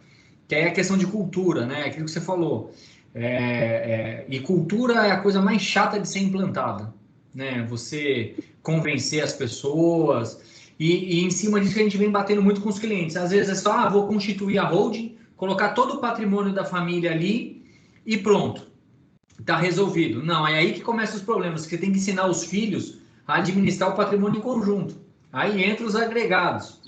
Que é a questão de cultura, né? Aquilo que você falou. E cultura é a coisa mais chata de ser implantada, né? Você convencer as pessoas e em cima disso que a gente vem batendo muito com os clientes. Às vezes é só, vou constituir a holding, colocar todo o patrimônio da família ali e pronto, está resolvido. Não, é aí que começam os problemas. Você tem que ensinar os filhos a administrar o patrimônio em conjunto. Aí entra os agregados,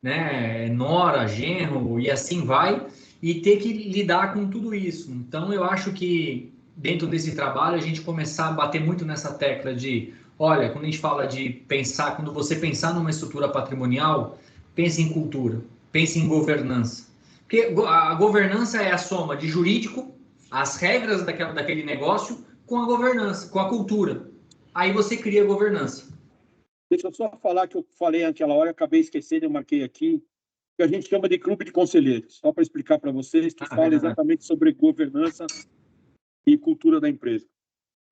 né? Nora, genro e assim vai, e ter que lidar com tudo isso. Então, eu acho que dentro desse trabalho a gente começar a bater muito nessa tecla de, olha, quando a gente fala de pensar, quando você pensar numa estrutura patrimonial, pense em cultura, pense em governança. Porque a governança é a soma de jurídico, as regras daquele negócio, com a governança, com a cultura. Aí você cria a governança. Deixa eu só falar que eu falei naquela hora, acabei esquecendo, eu marquei aqui, que a gente chama de clube de conselheiros, só para explicar para vocês, que fala exatamente sobre governança e cultura da empresa.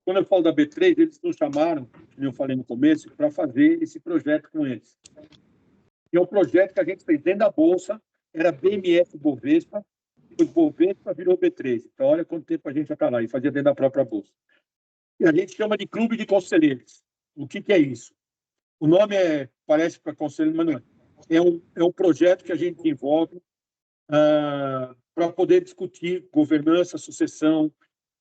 Quando eu falo da B3, eles nos chamaram, como eu falei no começo, para fazer esse projeto com eles. E é um projeto que a gente fez dentro da Bolsa, era BMF Bovespa, depois Bovespa virou B3. Então, olha quanto tempo a gente já está lá, e fazia dentro da própria Bolsa. E a gente chama de clube de conselheiros. O que é isso? O nome parece para conselho, mas não é. É um projeto que a gente envolve para poder discutir governança, sucessão,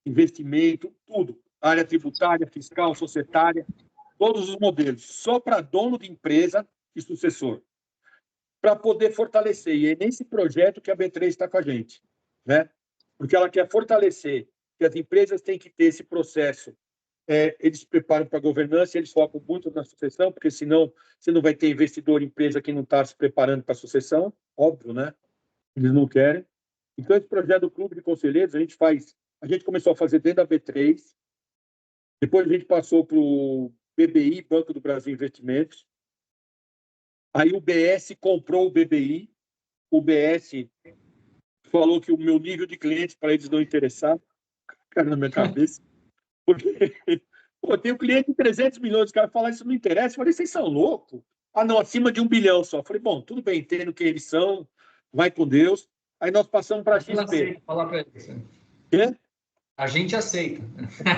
investimento, tudo. Área tributária, fiscal, societária, todos os modelos. Só para dono de empresa e sucessor. Para poder fortalecer. E é nesse projeto que a B3 está com a gente, né? Porque ela quer fortalecer que as empresas têm que ter esse processo. Eles se preparam para a governança, eles focam muito na sucessão, porque senão você não vai ter investidor em empresa que não está se preparando para a sucessão, óbvio, né? Eles não querem. Então, esse projeto do Clube de Conselheiros, a gente começou a fazer dentro da B3, depois a gente passou para o BBI, Banco do Brasil Investimentos, aí o BS comprou o BBI, o BS falou que o meu nível de cliente para eles não interessava, cara, na minha cabeça. Porque, pô, tem um cliente de 300 milhões, os caras falam, isso não interessa. Eu falei, vocês são loucos? Ah, não, acima de 1 bilhão só. Eu falei, bom, tudo bem, entendo quem eles são, vai com Deus. Aí nós passamos para a XP. Falar para eles. Quê? A gente aceita.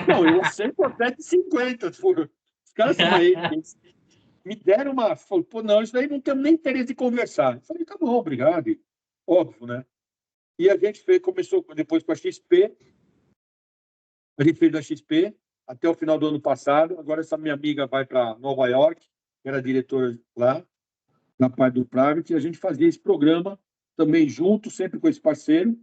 Não, eu aceito até de 50. Os caras são eles me deram uma... Falei, pô, não, isso daí não temos nem interesse de conversar. Eu falei, tá bom, obrigado. Óbvio, né? E a gente começou depois com a XP. A gente fez da XP até o final do ano passado. Agora essa minha amiga vai para Nova York, que era diretora lá, na parte do Private, e a gente fazia esse programa também junto, sempre com esse parceiro,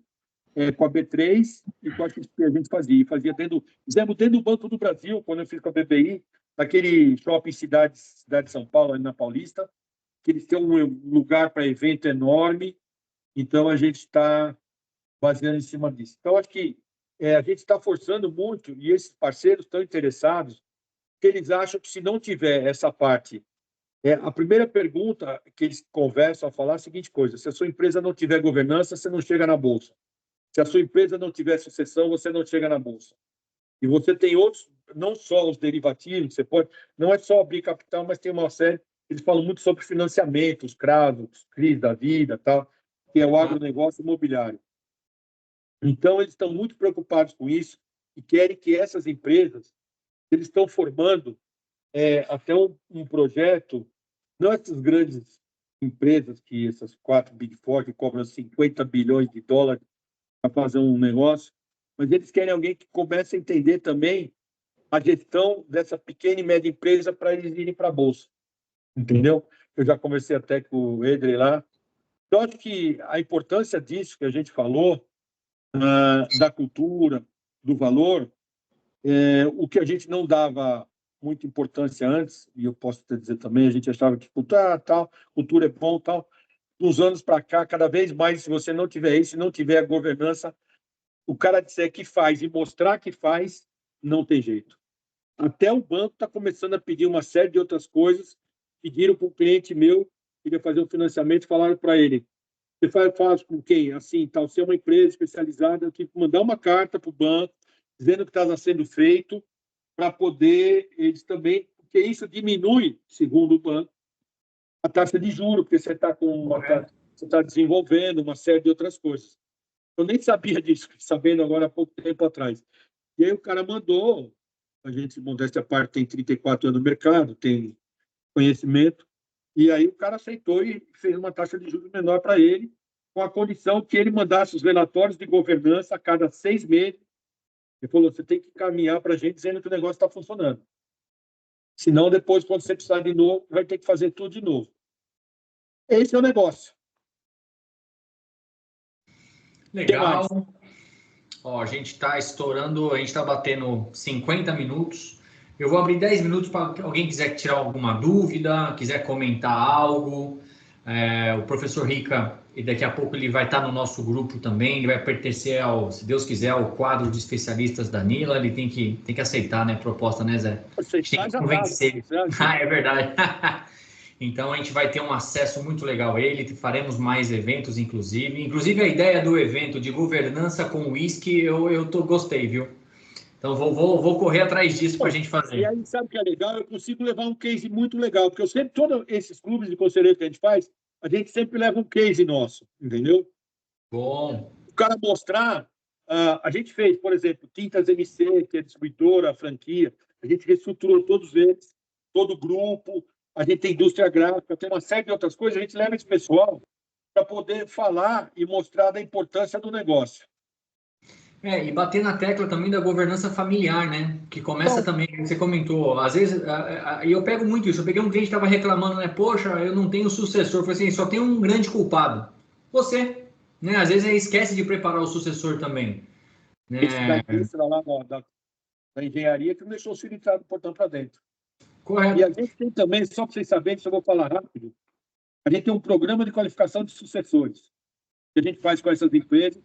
com a B3 e com a XP a gente fazia. Fizemos dentro do Banco do Brasil, quando eu fiz com a BBI, naquele shopping cidade de São Paulo, ali na Paulista, que eles têm um lugar para evento enorme, então a gente está baseando em cima disso. Então, acho que a gente está forçando muito, e esses parceiros estão interessados, que eles acham que se não tiver essa parte... a primeira pergunta que eles conversam a falar é a seguinte coisa: se a sua empresa não tiver governança, você não chega na Bolsa. Se a sua empresa não tiver sucessão, você não chega na Bolsa. E você tem outros, não só os derivativos, você pode... Não é só abrir capital, mas tem uma série... Eles falam muito sobre financiamento, os CRAs, os CRIs da vida, tal, que é o agronegócio imobiliário. Então, eles estão muito preocupados com isso e querem que essas empresas, eles estão formando até um projeto, não essas grandes empresas, que essas 4 Big Four, que cobram 50 bilhões de dólares para fazer um negócio, mas eles querem alguém que comece a entender também a gestão dessa pequena e média empresa para eles irem para a Bolsa. Entendeu? Eu já conversei até com o Edrey lá. Então, acho que a importância disso que a gente falou, da cultura, do valor, o que a gente não dava muita importância antes, e eu posso te dizer também, a gente achava que cultura é bom, tal. Dos anos para cá, cada vez mais, se você não tiver isso, se não tiver a governança, o cara disser que faz e mostrar que faz, não tem jeito. Até o banco está começando a pedir uma série de outras coisas. Pediram para um cliente meu, queria fazer um financiamento, falaram para ele: você faz com quem? Assim, tal, se é uma empresa especializada, eu tive que mandar uma carta para o banco, dizendo que estava sendo feito, para poder, eles também, porque isso diminui, segundo o banco, a taxa de juros, porque você está você está desenvolvendo uma série de outras coisas. Eu nem sabia disso, sabendo agora há pouco tempo atrás. E aí o cara mandou, a gente, modéstia à parte, tem 34 anos no mercado, tem conhecimento, e aí o cara aceitou e fez uma taxa de juros menor para ele, com a condição que ele mandasse os relatórios de governança a cada 6 meses. Ele falou: você tem que caminhar para a gente dizendo que o negócio está funcionando. Senão, depois, quando você precisar de novo, vai ter que fazer tudo de novo. Esse é o negócio. Legal. Ó, a gente está estourando, a gente está batendo 50 minutos. Eu vou abrir 10 minutos para alguém quiser tirar alguma dúvida, quiser comentar algo. O professor Rica, e daqui a pouco ele vai estar no nosso grupo também, ele vai pertencer se Deus quiser, ao quadro de especialistas da Nila. Ele tem que aceitar, né, a proposta, né, Zé? A gente tem que convencer. É verdade. Então, a gente vai ter um acesso muito legal a ele, faremos mais eventos, inclusive a ideia do evento de governança com uísque, eu gostei, viu? Então, vou correr atrás disso para a gente fazer. E aí, sabe o que é legal? Eu consigo levar um case muito legal, porque eu sempre, todos esses clubes de conselheiro que a gente sempre leva um case nosso, entendeu? Bom. O cara mostrar, a gente fez, por exemplo, Tintas MC, que é distribuidora, a franquia, a gente reestruturou todos eles, todo o grupo, a gente tem indústria gráfica, tem uma série de outras coisas, a gente leva esse pessoal para poder falar e mostrar da importância do negócio. E bater na tecla também da governança familiar, né? Que começa também, você comentou, às vezes, e eu pego muito isso, eu peguei um cliente que estava reclamando, né? Poxa, eu não tenho sucessor. Eu falei assim, só tem um grande culpado, você, né? Às vezes esquece de preparar o sucessor também. Né? Esse da indústria lá da engenharia que não deixou o filho entrar do portão para dentro. Correto. E a gente tem também, só para vocês saberem, só vou falar rápido, a gente tem um programa de qualificação de sucessores que a gente faz com essas empresas,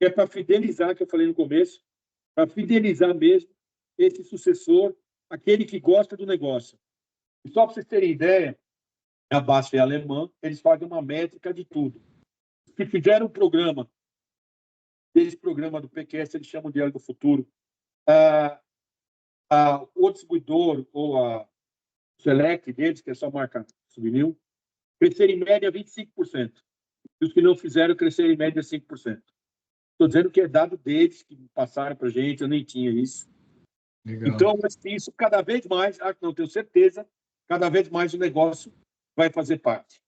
que é para fidelizar, que eu falei no começo, para fidelizar mesmo esse sucessor, aquele que gosta do negócio. E só para vocês terem ideia, a BASF é alemã, eles fazem uma métrica de tudo. Se fizeram um programa, esse programa do PQS, eles chamam de Diário do Futuro, o distribuidor ou a Select deles, que é só marca souvenir, crescer em média 25%. E os que não fizeram, crescer em média 5%. Estou dizendo que é dado deles, que passaram para a gente, eu nem tinha isso. Legal. Então, isso cada vez mais, não tenho certeza, cada vez mais o negócio vai fazer parte.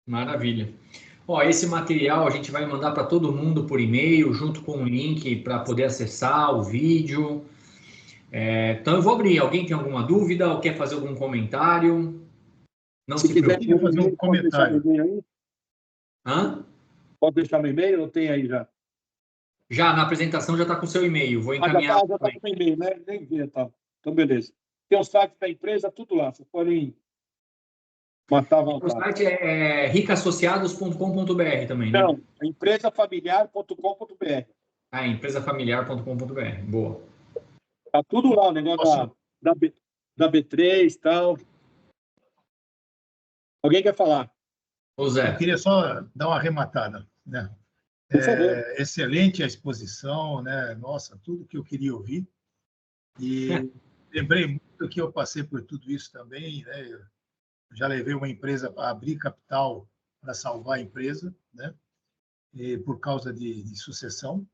Maravilha. Ó, esse material a gente vai mandar para todo mundo por e-mail, junto com um link para poder acessar o vídeo. Então, eu vou abrir. Alguém tem alguma dúvida ou quer fazer algum comentário? Não se preocupe. Fazer um comentário. Hã? Pode deixar meu e-mail? Não tem aí já? Já, na apresentação já está com o seu e-mail. Vou encaminhar. Já está com o e-mail, né? Nem vi, tá. Então, beleza. Tem o site da empresa, tudo lá. Vocês podem matar à vontade. O site é ricassociados.com.br também, né? Não, empresafamiliar.com.br. Ah, empresafamiliar.com.br. Boa. Tá tudo lá, o negócio da B3 e tal. Alguém quer falar? Ô, Zé. Eu queria só dar uma arrematada, né? Por favor. Excelente a exposição, né? Nossa, tudo que eu queria ouvir. E lembrei muito que eu passei por tudo isso também, né? Eu já levei uma empresa para abrir capital para salvar a empresa, né? E por causa de sucessão.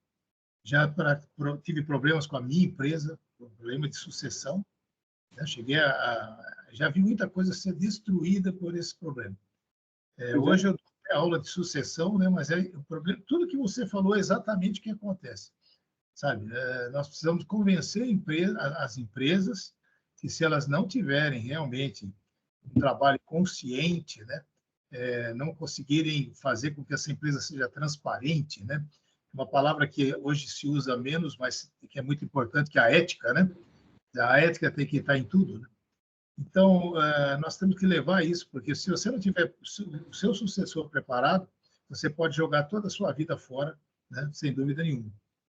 Tive problemas com a minha empresa, problema de sucessão. Né? Já vi muita coisa ser destruída por esse problema. Hoje eu dou aula de sucessão, né? Mas o problema, tudo que você falou é exatamente o que acontece, sabe? Nós precisamos convencer as empresas que, se elas não tiverem realmente um trabalho consciente, né? Não conseguirem fazer com que essa empresa seja transparente, né? Uma palavra que hoje se usa menos, mas que é muito importante, que é a ética, né? A ética tem que estar em tudo, né? Então, nós temos que levar isso, porque se você não tiver o seu sucessor preparado, você pode jogar toda a sua vida fora, né? Sem dúvida nenhuma.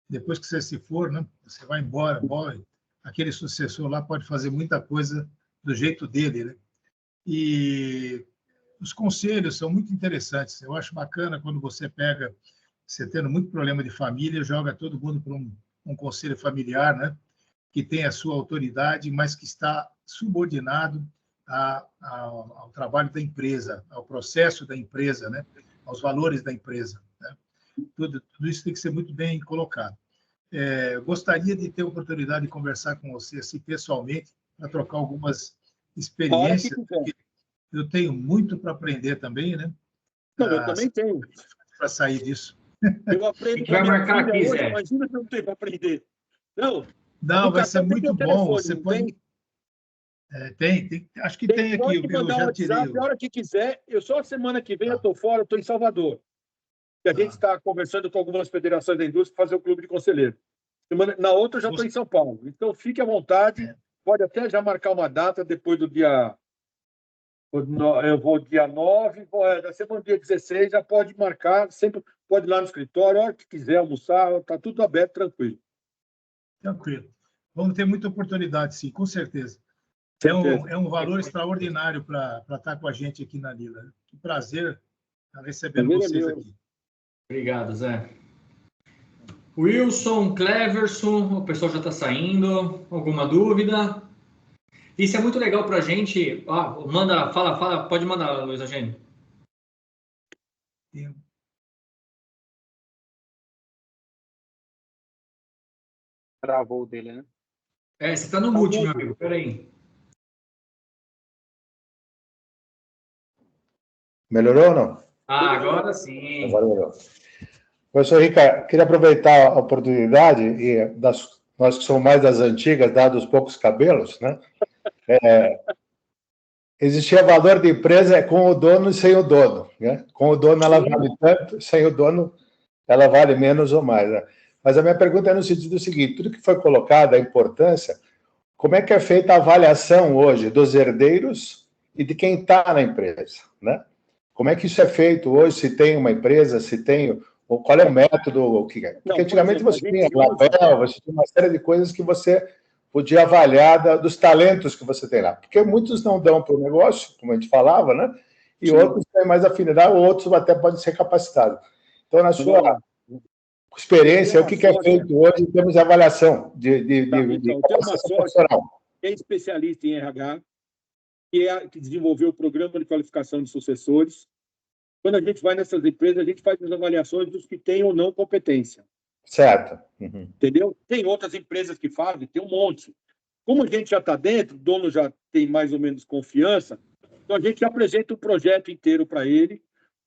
Depois que você se for, né? Você vai embora, aquele sucessor lá pode fazer muita coisa do jeito dele, né? E os conselhos são muito interessantes. Eu acho bacana quando você tendo muito problema de família, joga todo mundo para um conselho familiar, né? Que tem a sua autoridade, mas que está subordinado ao trabalho da empresa, ao processo da empresa, né? Aos valores da empresa, né? Tudo isso tem que ser muito bem colocado. Gostaria de ter a oportunidade de conversar com você assim, pessoalmente, para trocar algumas experiências, porque eu tenho muito para aprender também, né? Não, eu também tenho. Para sair disso. Eu aprendo vai marcar aqui, hoje, Zé. imagina se eu não tenho para aprender. Não, vai ser muito bom. Você pode... Tem. Acho que tem aqui. Eu já tirei. A hora que quiser. Só a semana que vem eu estou fora, eu estou em Salvador. E a gente está conversando com algumas federações da indústria para fazer o clube de conselheiro. Na outra eu já estou em São Paulo. Então fique à vontade. Pode até já marcar uma data depois do dia... Eu vou dia 9, da semana dia 16, já pode marcar, sempre pode ir lá no escritório, a hora que quiser almoçar, está tudo aberto, tranquilo. Tranquilo. Vamos ter muita oportunidade, sim, com certeza. É um valor extraordinário para estar com a gente aqui na Lila. Que prazer estar recebendo vocês aqui. Obrigado, Zé. Wilson, Cleverson, o pessoal já está saindo. Alguma dúvida? Isso é muito legal para a gente. Fala, pode mandar, Luiz Agênio. Travou o dele, né? Você está no mute, meu amigo. Peraí. Melhorou ou não? Agora sim. Agora melhorou. Professor Ricardo, queria aproveitar a oportunidade, nós que somos mais das antigas, dados os poucos cabelos, né? Existia valor de empresa com o dono e sem o dono, né? Com o dono ela vale tanto, sem o dono ela vale menos ou mais, né? Mas a minha pergunta é no sentido seguinte: tudo que foi colocado, a importância, como é que é feita a avaliação hoje dos herdeiros e de quem está na empresa, né? Como é que isso é feito hoje? Se tem uma empresa, qual é o método? Porque antigamente você tinha label, você tinha uma série de coisas que você podia avaliar dos talentos que você tem lá. Porque muitos não dão para o negócio, como a gente falava, né? E outros têm mais afinidade, outros até podem ser capacitados. Então, na sua experiência, o que é feito hoje em termos de avaliação de capacitação profissional? É especialista em RH, que desenvolveu o programa de qualificação de sucessores. Quando a gente vai nessas empresas, a gente faz as avaliações dos que têm ou não competência. Certo. Entendeu? Tem outras empresas que fazem, tem um monte. Como a gente já está dentro, o dono já tem mais ou menos confiança, então a gente apresenta o projeto inteiro para ele,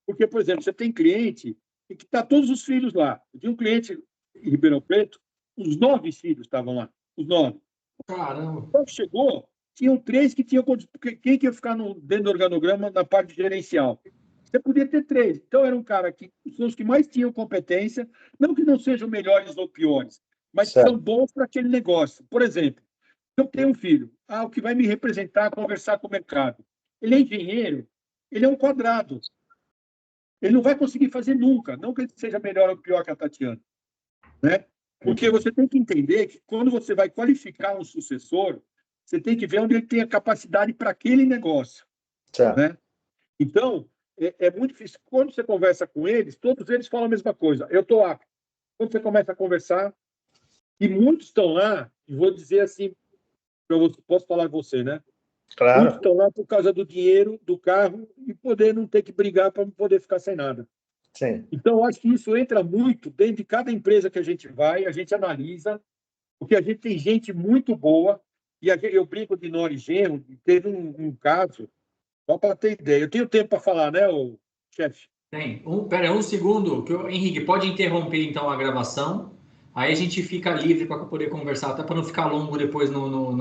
porque, por exemplo, você tem cliente que está todos os filhos lá. Eu tinha um cliente em Ribeirão Preto, os 9 filhos estavam lá, os 9. Caramba! Quando chegou, tinham 3 que tinham... Quem que ia ficar dentro do organograma na parte gerencial? Você podia ter 3. Então, era um cara que são os que mais tinham competência, não que não sejam melhores ou piores, mas Certo. são bons para aquele negócio. Por exemplo, eu tenho um filho, o que vai me representar, conversar com o mercado. Ele é engenheiro, ele é um quadrado. Ele não vai conseguir fazer nunca, não que ele seja melhor ou pior que a Tatiana, né? Porque você tem que entender que quando você vai qualificar um sucessor, você tem que ver onde ele tem a capacidade para aquele negócio, Certo. né? Então, é muito difícil. Quando você conversa com eles, todos eles falam a mesma coisa. Eu estou apto. Quando você começa a conversar, e muitos estão lá, e vou dizer assim, posso falar de você, né? Muitos Claro. estão lá por causa do dinheiro, do carro, e poder não ter que brigar para não poder ficar sem nada. Sim. Então, eu acho que isso entra muito dentro de cada empresa que a gente vai, a gente analisa, porque a gente tem gente muito boa, e eu brinco de Nora e Genro, teve um caso, só para ter ideia. Eu tenho tempo para falar, né, chefe? Tem. Pera aí, um segundo. Henrique, pode interromper então a gravação. Aí a gente fica livre para poder conversar, até para não ficar longo depois no